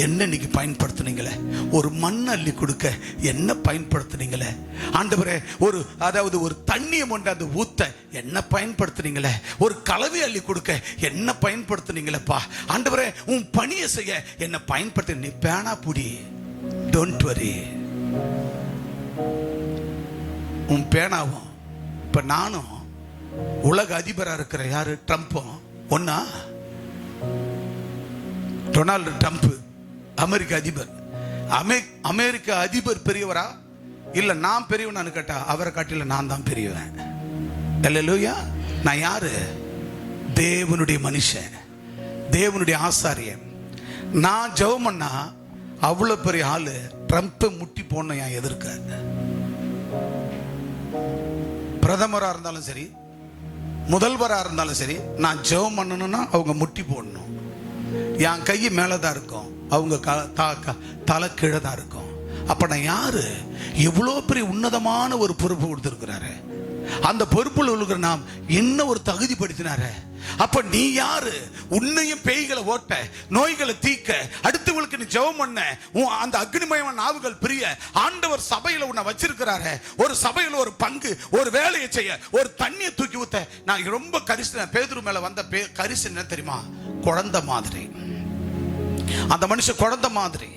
என்ன இன்னைக்கு பயன்படுத்துனீங்களே, ஒரு மண் அள்ளி கொடுக்க என்ன பயன்படுத்துனீங்களே ஆண்டவரே, ஒரு தண்ணியை கொண்டாந்து ஊத்த என்ன பயன்படுத்துனீங்களே, ஒரு கலவை அள்ளி கொடுக்க என்ன பயன்படுத்துனீங்களேப்பா ஆண்டவரே, உன் பணியை செய்ய என்ன பயன்படுத்த. நீ பேனா புடி, டோன்ட் வரி. உன் பேனாவும் இப்ப நானும் உலக அதிபரா இருக்கிற யாரு? ட்ரம்ப்பும் ஒன்னா? டொனால்டு ட்ரம்ப் அமெரிக்க அதிபர். அமெரிக்க அதிபர் பெரியவரா இல்ல நான் பெரியவனான்னு கேட்டா, அவரை காட்டில நான் தான் பெரியவன். அல்லேலூயா. நான் யாரு? தேவனுடைய மனுஷன், தேவனுடைய ஆசாரியன். நான் ஜெபம் பண்ணா அவ்வளவு பெரிய ஆளு ட்ரம்ப்பை முட்டி போன என் எதிர்க்க. பிரதமரா இருந்தாலும் சரி, முதல்வரா இருந்தாலும் சரி, நான் ஜெபம் பண்ணணும்னா அவங்க முட்டி போடணும். என் கை மேலதான் இருக்கும், அவங்க தலை கீழே தான் இருக்கும். அப்ப நான் யாரு? எவ்வளவு பெரிய உன்னதமான ஒரு பொறுப்பு கொடுத்திருக்கிறாரு. அந்த பொறுப்புல இருக்கிற நாம் என்ன ஒரு தகுதிப்படுத்தினாரு. அப்ப நீ யாரு? உன்னையும் பேய்களை ஓட்ட, நோய்களை தீக்க, அடுத்தவங்களுக்கு நீ ஜெபம் பண்ண, அந்த அக்னிமயமான நாவுகள் பிரிய ஆண்டவர் சபையில உன்னை வச்சிருக்கிறாரு. ஒரு சபையில ஒரு பங்கு, ஒரு வேலையை செய்ய, ஒரு தண்ணியை தூக்கி ஊத்த. நான் ரொம்ப கரிசன பேதுரு மேல வந்த கரிசன் என்ன தெரியுமா? குழந்தை மாதிரி. அந்த மனுஷன் குழந்தை மாதிரி.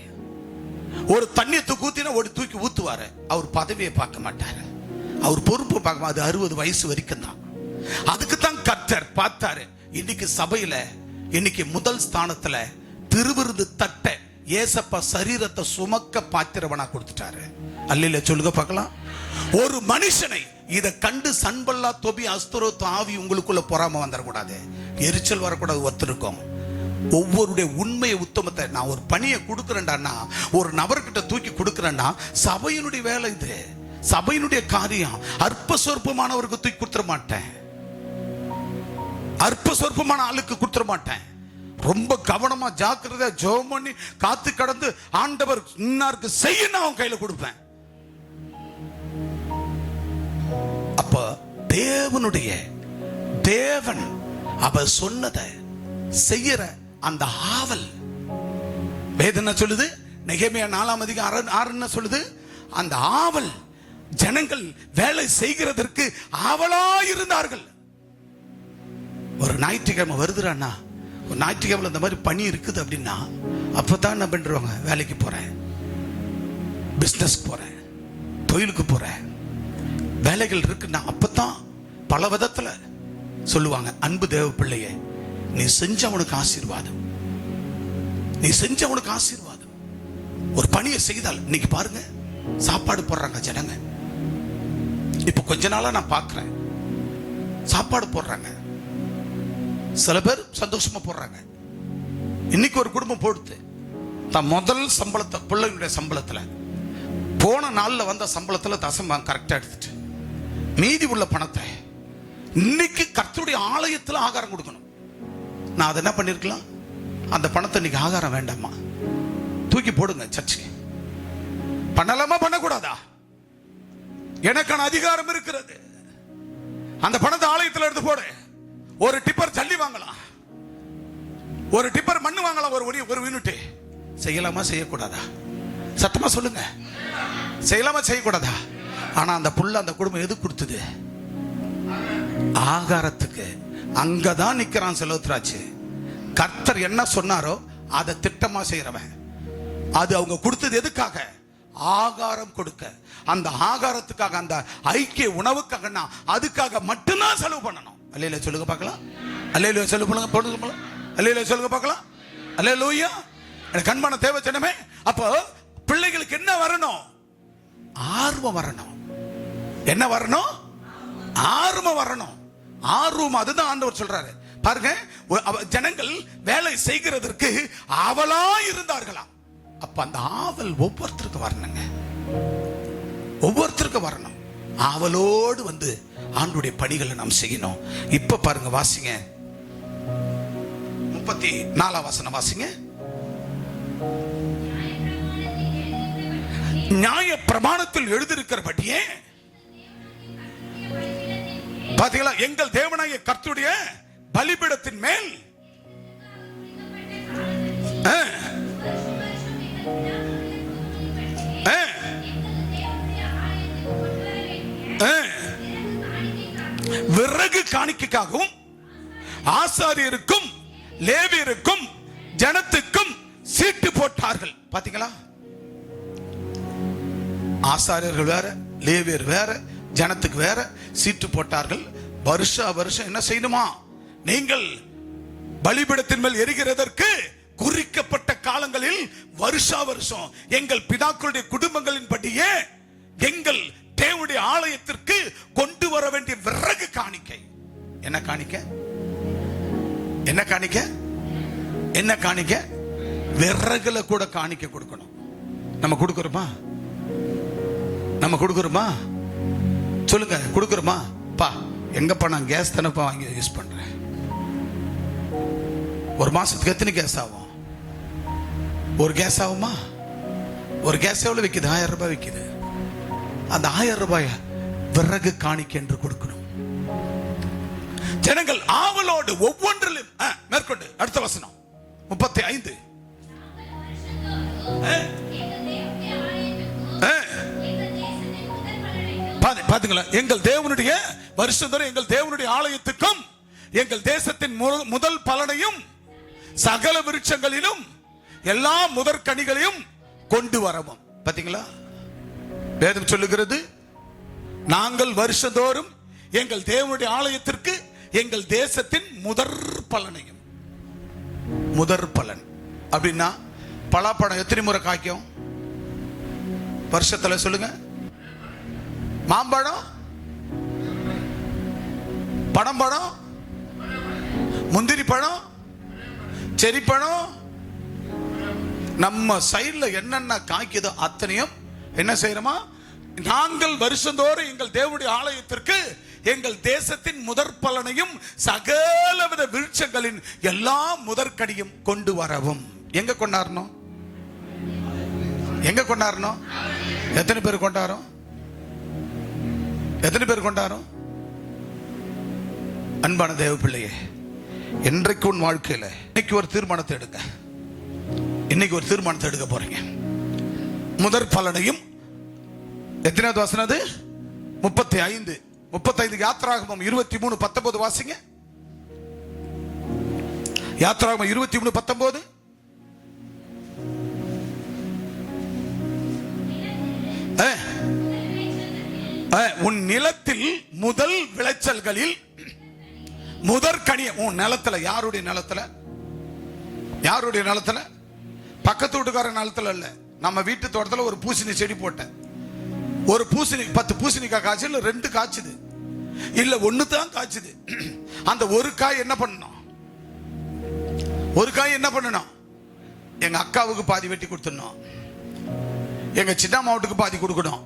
ஒரு தண்ணியை தூக்கி ஊத்தினா ஒரு தூக்கி ஊத்துவாரு. அவர் பதவியை பார்க்க மாட்டாரு, அவர் பொறுப்பு பார்க்க. அது 60 வயசு வரைக்கும் தான். அதுக்கு தான் கர்த்தர் பார்த்தாரு. இன்னைக்கு சபையில, இன்னைக்கு முதல் ஸ்தானத்துல திருவிருது தட்ட ஏசப்பா சரீரத்தை சுமக்க பாத்திரவனா கொடுத்துட்டாரு. அல்லேலூயா சொல்லுங்க பார்க்கலாம். ஒரு மனுஷனை இதை கண்டு சன்பல்லா, தொபி, அஸ்தரோத் ஆவி உங்களுக்குள்ள பொறாம வந்துடக்கூடாது, எரிச்சல் வரக்கூடாது. ஒருத்தருக்கும் ஒவ்வொருடைய உண்மையை உத்தமத்தை நான் ஒரு பணியை கொடுக்குறேன்டான்னா, ஒரு நபர்கிட்ட தூக்கி கொடுக்குறேன்னா, சபையினுடைய வேலை இது, சபையினுடைய காரியம். அற்ப சொற்பமானவருக்கு தூக்கி கொடுத்துட மாட்டேன், அற்ப சொற்பமான ஆளுக்கு கொடுத்துட மாட்டேன். ரொம்ப கவனமா ஜாக்கிரதையா ஜெபம் பண்ணி காத்து கடந்து ஆண்டவர் இன்னாருக்கு செய்யணும் அவன் கையில கொடுப்பேன். அப்ப தேவன் அவர் சொன்னதை செய்யற அந்த ஆவல், வேதனை சொல்லுது, நெகேமியா 4:6 என்ன சொல்லுது, அந்த ஆவல், ஜனங்கள் வேலை செய்கிறதற்கு ஆவலா இருந்தார்கள். ஒரு ஞாயிற்றுக்கிழமை வருதுறான்னா, ஒரு ஞாயிற்றுக்கிழமை இந்த மாதிரி பணி இருக்குது அப்படின்னா, அப்பதான் என்ன பண்றாங்க, வேலைக்கு போறேன், பிசினஸ்க்கு போறேன், தொழிலுக்கு போறேன், வேலைகள் இருக்குன்னா அப்பதான் பல விதத்துல சொல்லுவாங்க, அன்பு தேவ பிள்ளையே, நீ செஞ்ச அவனுக்கு ஆசீர்வாதம், நீ செஞ்ச அவனுக்கு ஆசீர்வாதம். ஒரு பணியை செய்தால், இன்னைக்கு பாருங்க சாப்பாடு போடுறாங்க ஜனங்க. இப்ப கொஞ்ச நாளா நான் பார்க்கிறேன், சாப்பாடு போடுறாங்க, சில பேர் சந்தோஷமா போடுறாங்க. இன்னைக்கு ஒரு குடும்பம் போடுது, தான் முதல் சம்பளத்தை பிள்ளைங்களுடைய சம்பளத்துல, போன நாள்ல வந்த சம்பளத்துல தசம் கரெக்டா எடுத்துட்டு மீதி உள்ள பணத்தை இன்னைக்கு கர்த்தருடைய ஆலயத்தில் ஆகாரம் கொடுக்கணும். நான் அதை என்ன பண்ணிருக்கலாம், அந்த பணத்தை இன்னைக்கு ஆகாரம் வேண்டாமா, தூக்கி போடுங்க சர்ச்சுக்கு. பண்ணலாமா பண்ணக்கூடாதா? எனக்கான அதிகாரம் இருக்கிறது. அந்த பணத்தை ஆலயத்தில் எடுத்து போடு. ஒரு டிப்பர் ஜல்லி வாங்கலாம், ஒரு டிப்பர் மண்ணு வாங்கலாம், ஒரு யூனிட். செய்யலாமா செய்யக்கூடாதா? சத்தமா சொல்லுங்க, செய்யலாமா செய்யக்கூடாதா? ஆனா அந்த புள்ள, அந்த குடும்பம் எது கொடுத்தது? ஆகாரத்துக்கு. அங்கதான் நிக்கிறான் செலவுத்ராச்சு. கர்த்தர் என்ன சொன்னாரோ அதை திட்டமா செய்யறவன். அது அவங்க கொடுத்தது எதுக்காக? ஆகாரம் கொடுக்க. அந்த ஆகாரத்துக்காக, அந்த ஐக்கிய உணவுக்காக, அதுக்காக மட்டும்தான் செலவு பண்ணணும். அல்லேலூயா சொல்லுங்க பார்க்கலாம், அல்லேலூயா சொல்லுங்க போடுங்க, அல்லேலூயா சொல்லுங்க பார்க்கலாம், அல்லேலூயா. கண்மான தேவ ஜனமே, அப்போ பிள்ளைகளுக்கு என்ன வரணும்? ஆர்வம் வரணும். என்ன வரணும்? ஆர்வம் வரணும். ஆர்வம், அதுதான் ஆண்டவர் சொல்றாரு பாருங்க. ஜனங்கள் வேலை செய்கிறதற்கு ஆவலா இருந்தார்களாம். அப்ப அந்த ஆவல் ஒவ்வொருத்தருக்கு வரணுங்க, ஒவ்வொருத்தருக்கு வரணும். ஆவலோடு வந்து ஆண்டுடைய பணிகளை நாம் செய்யணும். இப்ப பாருங்க, வாசிங்க 34 வசனம் வாசிங்க. நியாய பிரமாணத்தில் எழுதியிருக்கிறபடியே பாத்தீங்களா, எங்கள் தேவனாகிய கர்த்தருடைய பலிபீடத்தின் மேல் விறகு காணிக்கைக்காகவும் ஆசாரியருக்கும் லேவியருக்கும் ஜனத்துக்கும் சீட்டு போட்டார்கள். பாத்தீங்களா, ஆசாரியர்கள் வேற, லேவியர் வேற, ஜனத்துக்கு வேற சீட்டு போட்டார்கள். வருஷம் என்ன செய்யணுமா? நீங்கள் பலிபீடத்தின் மேல் எரிகிறதற்கு குறிக்கப்பட்ட காலங்களில் வருஷம் எங்கள் பிதாக்களுடைய குடும்பங்களின் படியே எங்கள் தேவனுடைய ஆலயத்திற்கு கொண்டு வர வேண்டிய விறகு காணிக்கை. என்ன காணிக்கை? என்ன காணிக்கை? என்ன காணிக்கை? விறகுல கூட காணிக்கை கொடுக்கணும். நம்ம கொடுக்கிறோமா? நம்ம கொடுக்கிறோமா? சொல்லுங்க, கொடுக்கிறோமா? பா, எங்கப்பா நான் கேஸ் தானப்பா வாங்கி யூஸ் பண்றேன். ஒரு மாசத்துக்கு எத்தனை கேஸ் ஆகும்? ஒரு கேஸ் ஆகுமா? ஒரு கேஸ் எவ்வளவு விற்குது? 1000 ரூபாய் விற்குது. அந்த 1000 ரூபாய் விறகு காணிக்கை என்று கொடுக்கணும். ஜனங்கள் ஆவலோடு ஒவ்வொன்றிலும் மேற்கொண்டு அடுத்த வசனம் 35. பாத்தீங்களா, எங்கள் தேவனுடைய வருஷந்தோறும் எங்கள் தேவனுடைய ஆலயத்துக்கும் எங்கள் தேசத்தின் முதல் பலனையும் சகல விருட்சங்களிலும் எல்லா முதற் கனிகளையும் கொண்டு வரவும். பாத்தீங்களா, வேதம் சொல்லுகிறது, நாங்கள் வருஷந்தோறும் எங்கள் தேவனுடைய ஆலயத்திற்கு எங்கள் தேசத்தின் முதற் பலனையும். முதற் பலன் அப்படின்னா பலாப்பழம் எத்தனை முறை காய்க்கும் வருஷத்துல? சொல்லுங்க. மாம்பழம், பனம்பழம், முந்திரி பழம், செரிப்பனும் நம்ம சைடுல என்னென்ன காய்க்குதோ அத்தனையும் என்ன செய்யறோமா, நாங்கள் வருஷந்தோறும் எங்கள் தேவனுடைய ஆலயத்திற்கு எங்கள் தேசத்தின் முதற் பலனையும் சகலவித விருட்சங்களின் எல்லா முதற்கனியும் கொண்டு வரவும். எங்க கொண்டாடணும்? எங்க கொண்டாடணும்? எத்தனை பேர் கொண்டாடும்? எத்தனை பேர் கொண்டாடும்? அன்பான தேவ பிள்ளையே, இன்றைக்கு உன் வாழ்க்கையில இன்னைக்கு ஒரு தீர்மானத்தை எடுங்க. இன்னைக்கு ஒரு தீர்மானத்தை எடுக்க போறீங்க. முதற் பலனையும் எத்தனாவது வசனம் அது? 35 யாத்திராகமம் 23:19 வாசிங்க. யாத்திராகமம் 23:19. உன் நிலத்தில் முதல் விளைச்சல்களில் முதற் கனிய, உன் நிலத்துல, யாருடைய நிலத்துல? யாருடைய நிலத்துல? பக்கத்து வீட்டுக்கார நிலத்துல இல்ல, நம்ம வீட்டு தோட்டத்துல ஒரு பூசணி செடி போட்டேன். ஒரு பூசணி 10 பூசணிக்காய் காய்ச்சி, இல்ல 2 காய்ச்சுது, இல்ல 1 தான் காய்ச்சுது. அந்த ஒரு காய் என்ன பண்ணணும்? ஒரு காய் என்ன பண்ணணும்? எங்க அக்காவுக்கு பாதி வெட்டி கொடுத்துடணும், எங்க சின்னம்மாவுக்கு பாதி கொடுக்கணும்,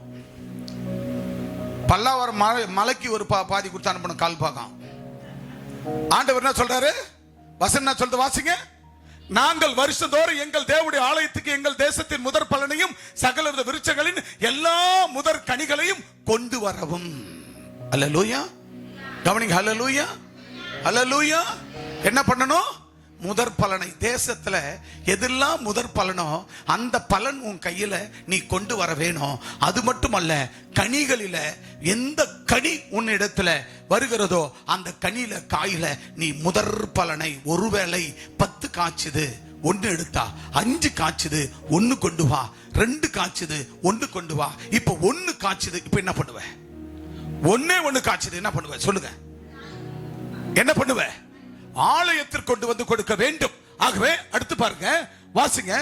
பல்லாவரம் மலைக்கு ஒரு பாதி கொடுத்து அனுப்பணும், கால் பாகம். ஆண்டவர் என்ன சொல்றாரு? வசனம் என்ன சொல்றது? வாசிங்க. நாங்கள் வருஷந்தோறும் எங்கள் தேவனுடைய ஆலயத்துக்கு எங்கள் தேசத்தின் முதற் பலனையும் சகலவித விருட்சங்களின் எல்லா முதற் கனிகளையும் கொண்டு வரவும். அல்லேலூயா. கவனிங்க. அல்லேலூயா, அல்லேலூயா. என்ன பண்ணணும்? முதற் பலனை, தேசத்துல எதெல்லாம் முதற் பலனோ அந்த பலன் உன் கையில நீ கொண்டு வர வேணும். அது மட்டுமல்ல, கனிகளில எந்த கனி உன் இடத்துல வருகிறதோ அந்த கனியில காயில நீ முதற் பலனை, ஒருவேளை 10 காய்ச்சுது 1 எடுத்தா, 5 காய்ச்சுது 1 கொண்டு வா, 2 காய்ச்சுது 1 கொண்டு வா. இப்ப 1 காய்ச்சுது, இப்ப என்ன பண்ணுவ? 1 காய்ச்சுது, என்ன பண்ணுவ? சொல்லுங்க. என்ன பண்ணுவ? ஆலயத்திற்கு கொண்டு வந்து கொடுக்க வேண்டும். ஆகவே அடுத்து பாருங்க, வாசிங்க.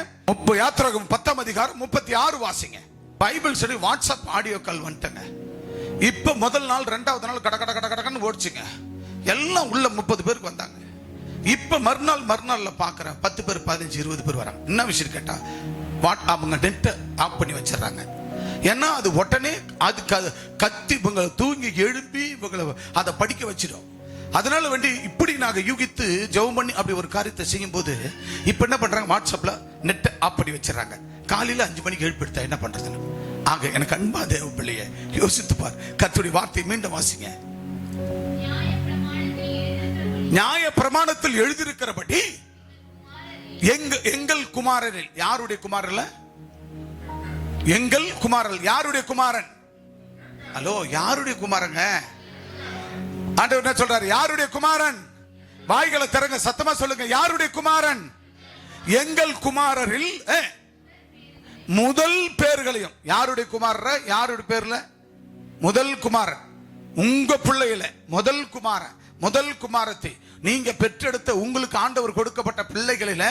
யாத்திராகமம் 10ஆம் அதிகாரம் 36 வாசிங்க. பைபிள் சொல்லி வாட்ஸ்அப் ஆடியோ கால் வந்துட்டங்க. இப்ப முதல் நாள் 2வது நாள் கட கட கட கடன்னு ஓடிச்சுங்க. எல்லாம் உள்ள 30 பேருக்கு வந்தாங்க. இப்ப மறுநாள்ல பாக்குறேன் 10 பேர் 15 20 பேர் வராங்க. என்ன விஷயம் கேட்டா, அவங்க நெட்டை ஆஃப் பண்ணி வச்சிடறாங்க. ஏன்னா அது உடனே அதுக்கு கத்தி இவங்க தூங்கி எழுப்பி இவங்களை அதை படிக்க வச்சிடும். அதனால வேண்டி இப்படி நாங்க யூகித்து ஜெபம் பண்ணி அப்படி ஒரு காரியத்தை செய்யும் போது இப்ப என்ன பண்றாங்க, வாட்ஸ்அப்ல நெட்டை ஆஃப் பண்ணி வச்சிடறாங்க. காலையில 5 மணிக்கு எழுப்பிடுத்தா என்ன பண்றதுன்னு. ஆக எனக்கு அன்பா தேவ பிள்ளையே, யோசித்து பார். கர்த்தருடைய வார்த்தை மீண்டும் வாசிங்க. நியாய பிரமாணத்தில் எழுதியிருக்கிறபடி எங்கள் குமாரரில், யாருடைய குமாரல்ல? எங்கள் குமாரல். யாருடைய குமாரன்? ஹலோ, யாருடைய குமாரங்க? ஆண்டவர் என்ன சொல்றாரு? யாருடைய குமாரன்? வாய்களை திறங்க, சத்தமா சொல்லுங்க. யாருடைய குமாரன்? எங்கள் குமாரரில் முதல் பேர்களையும். யாருடைய குமாரர்? யாருடைய பேர்ல? முதல் குமாரன். உங்க பிள்ளையில முதல் குமாரன், முதல் குமாரத்தை நீங்க பெற்றெடுத்த உங்களுக்கு ஆண்டவர் கொடுக்கப்பட்ட பிள்ளைகளில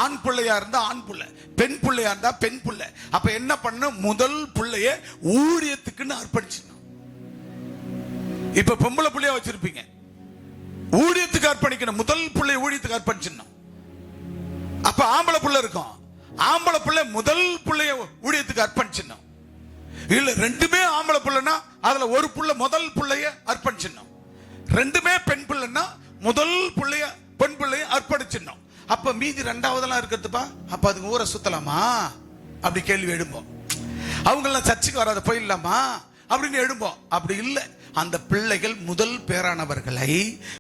ஆண் பிள்ளையா இருந்தா ஆண் பிள்ளை, பெண் பிள்ளையா இருந்தா பெண் பிள்ளை. அப்ப என்ன பண்ண? முதல் பிள்ளைய ஊழியத்துக்குன்னு அர்ப்பணிச்சு. இப்ப பொம்பளை பிள்ளையா வச்சிருப்பீங்க, ஊழியத்துக்கு அர்ப்பணிக்கணும். முதல் பிள்ளை ஊழியத்துக்கு அர்ப்பணிச்சிடணும். அப்ப ஆம்பளை பிள்ளை இருக்கும், ஆம்பளை பிள்ளை முதல் பிள்ளைய ஊழியத்துக்கு அர்ப்பணிச்சிடணும். இல்ல 2மே ஆம்பளை பிள்ளைன்னா அதுல ஒரு பிள்ளை முதல் பிள்ளைய அர்ப்பணிச்சிடணும். 2மே பெண் பிள்ளைன்னா முதல் பிள்ளைய பெண் பிள்ளைய அர்ப்பணிச்சிடணும். அப்ப மீதி 2வதெல்லாம் இருக்கிறதுப்பா. அப்ப அதுக்கு ஊரை சுத்தலாமா அப்படி கேள்வி எழும்போம். அவங்க எல்லாம் சர்ச்சுக்கு வராத போயிடலாமா அப்படின்னு எழும்போம். அப்படி இல்லை. அந்த பிள்ளைகள் முதல் பேரானவர்களை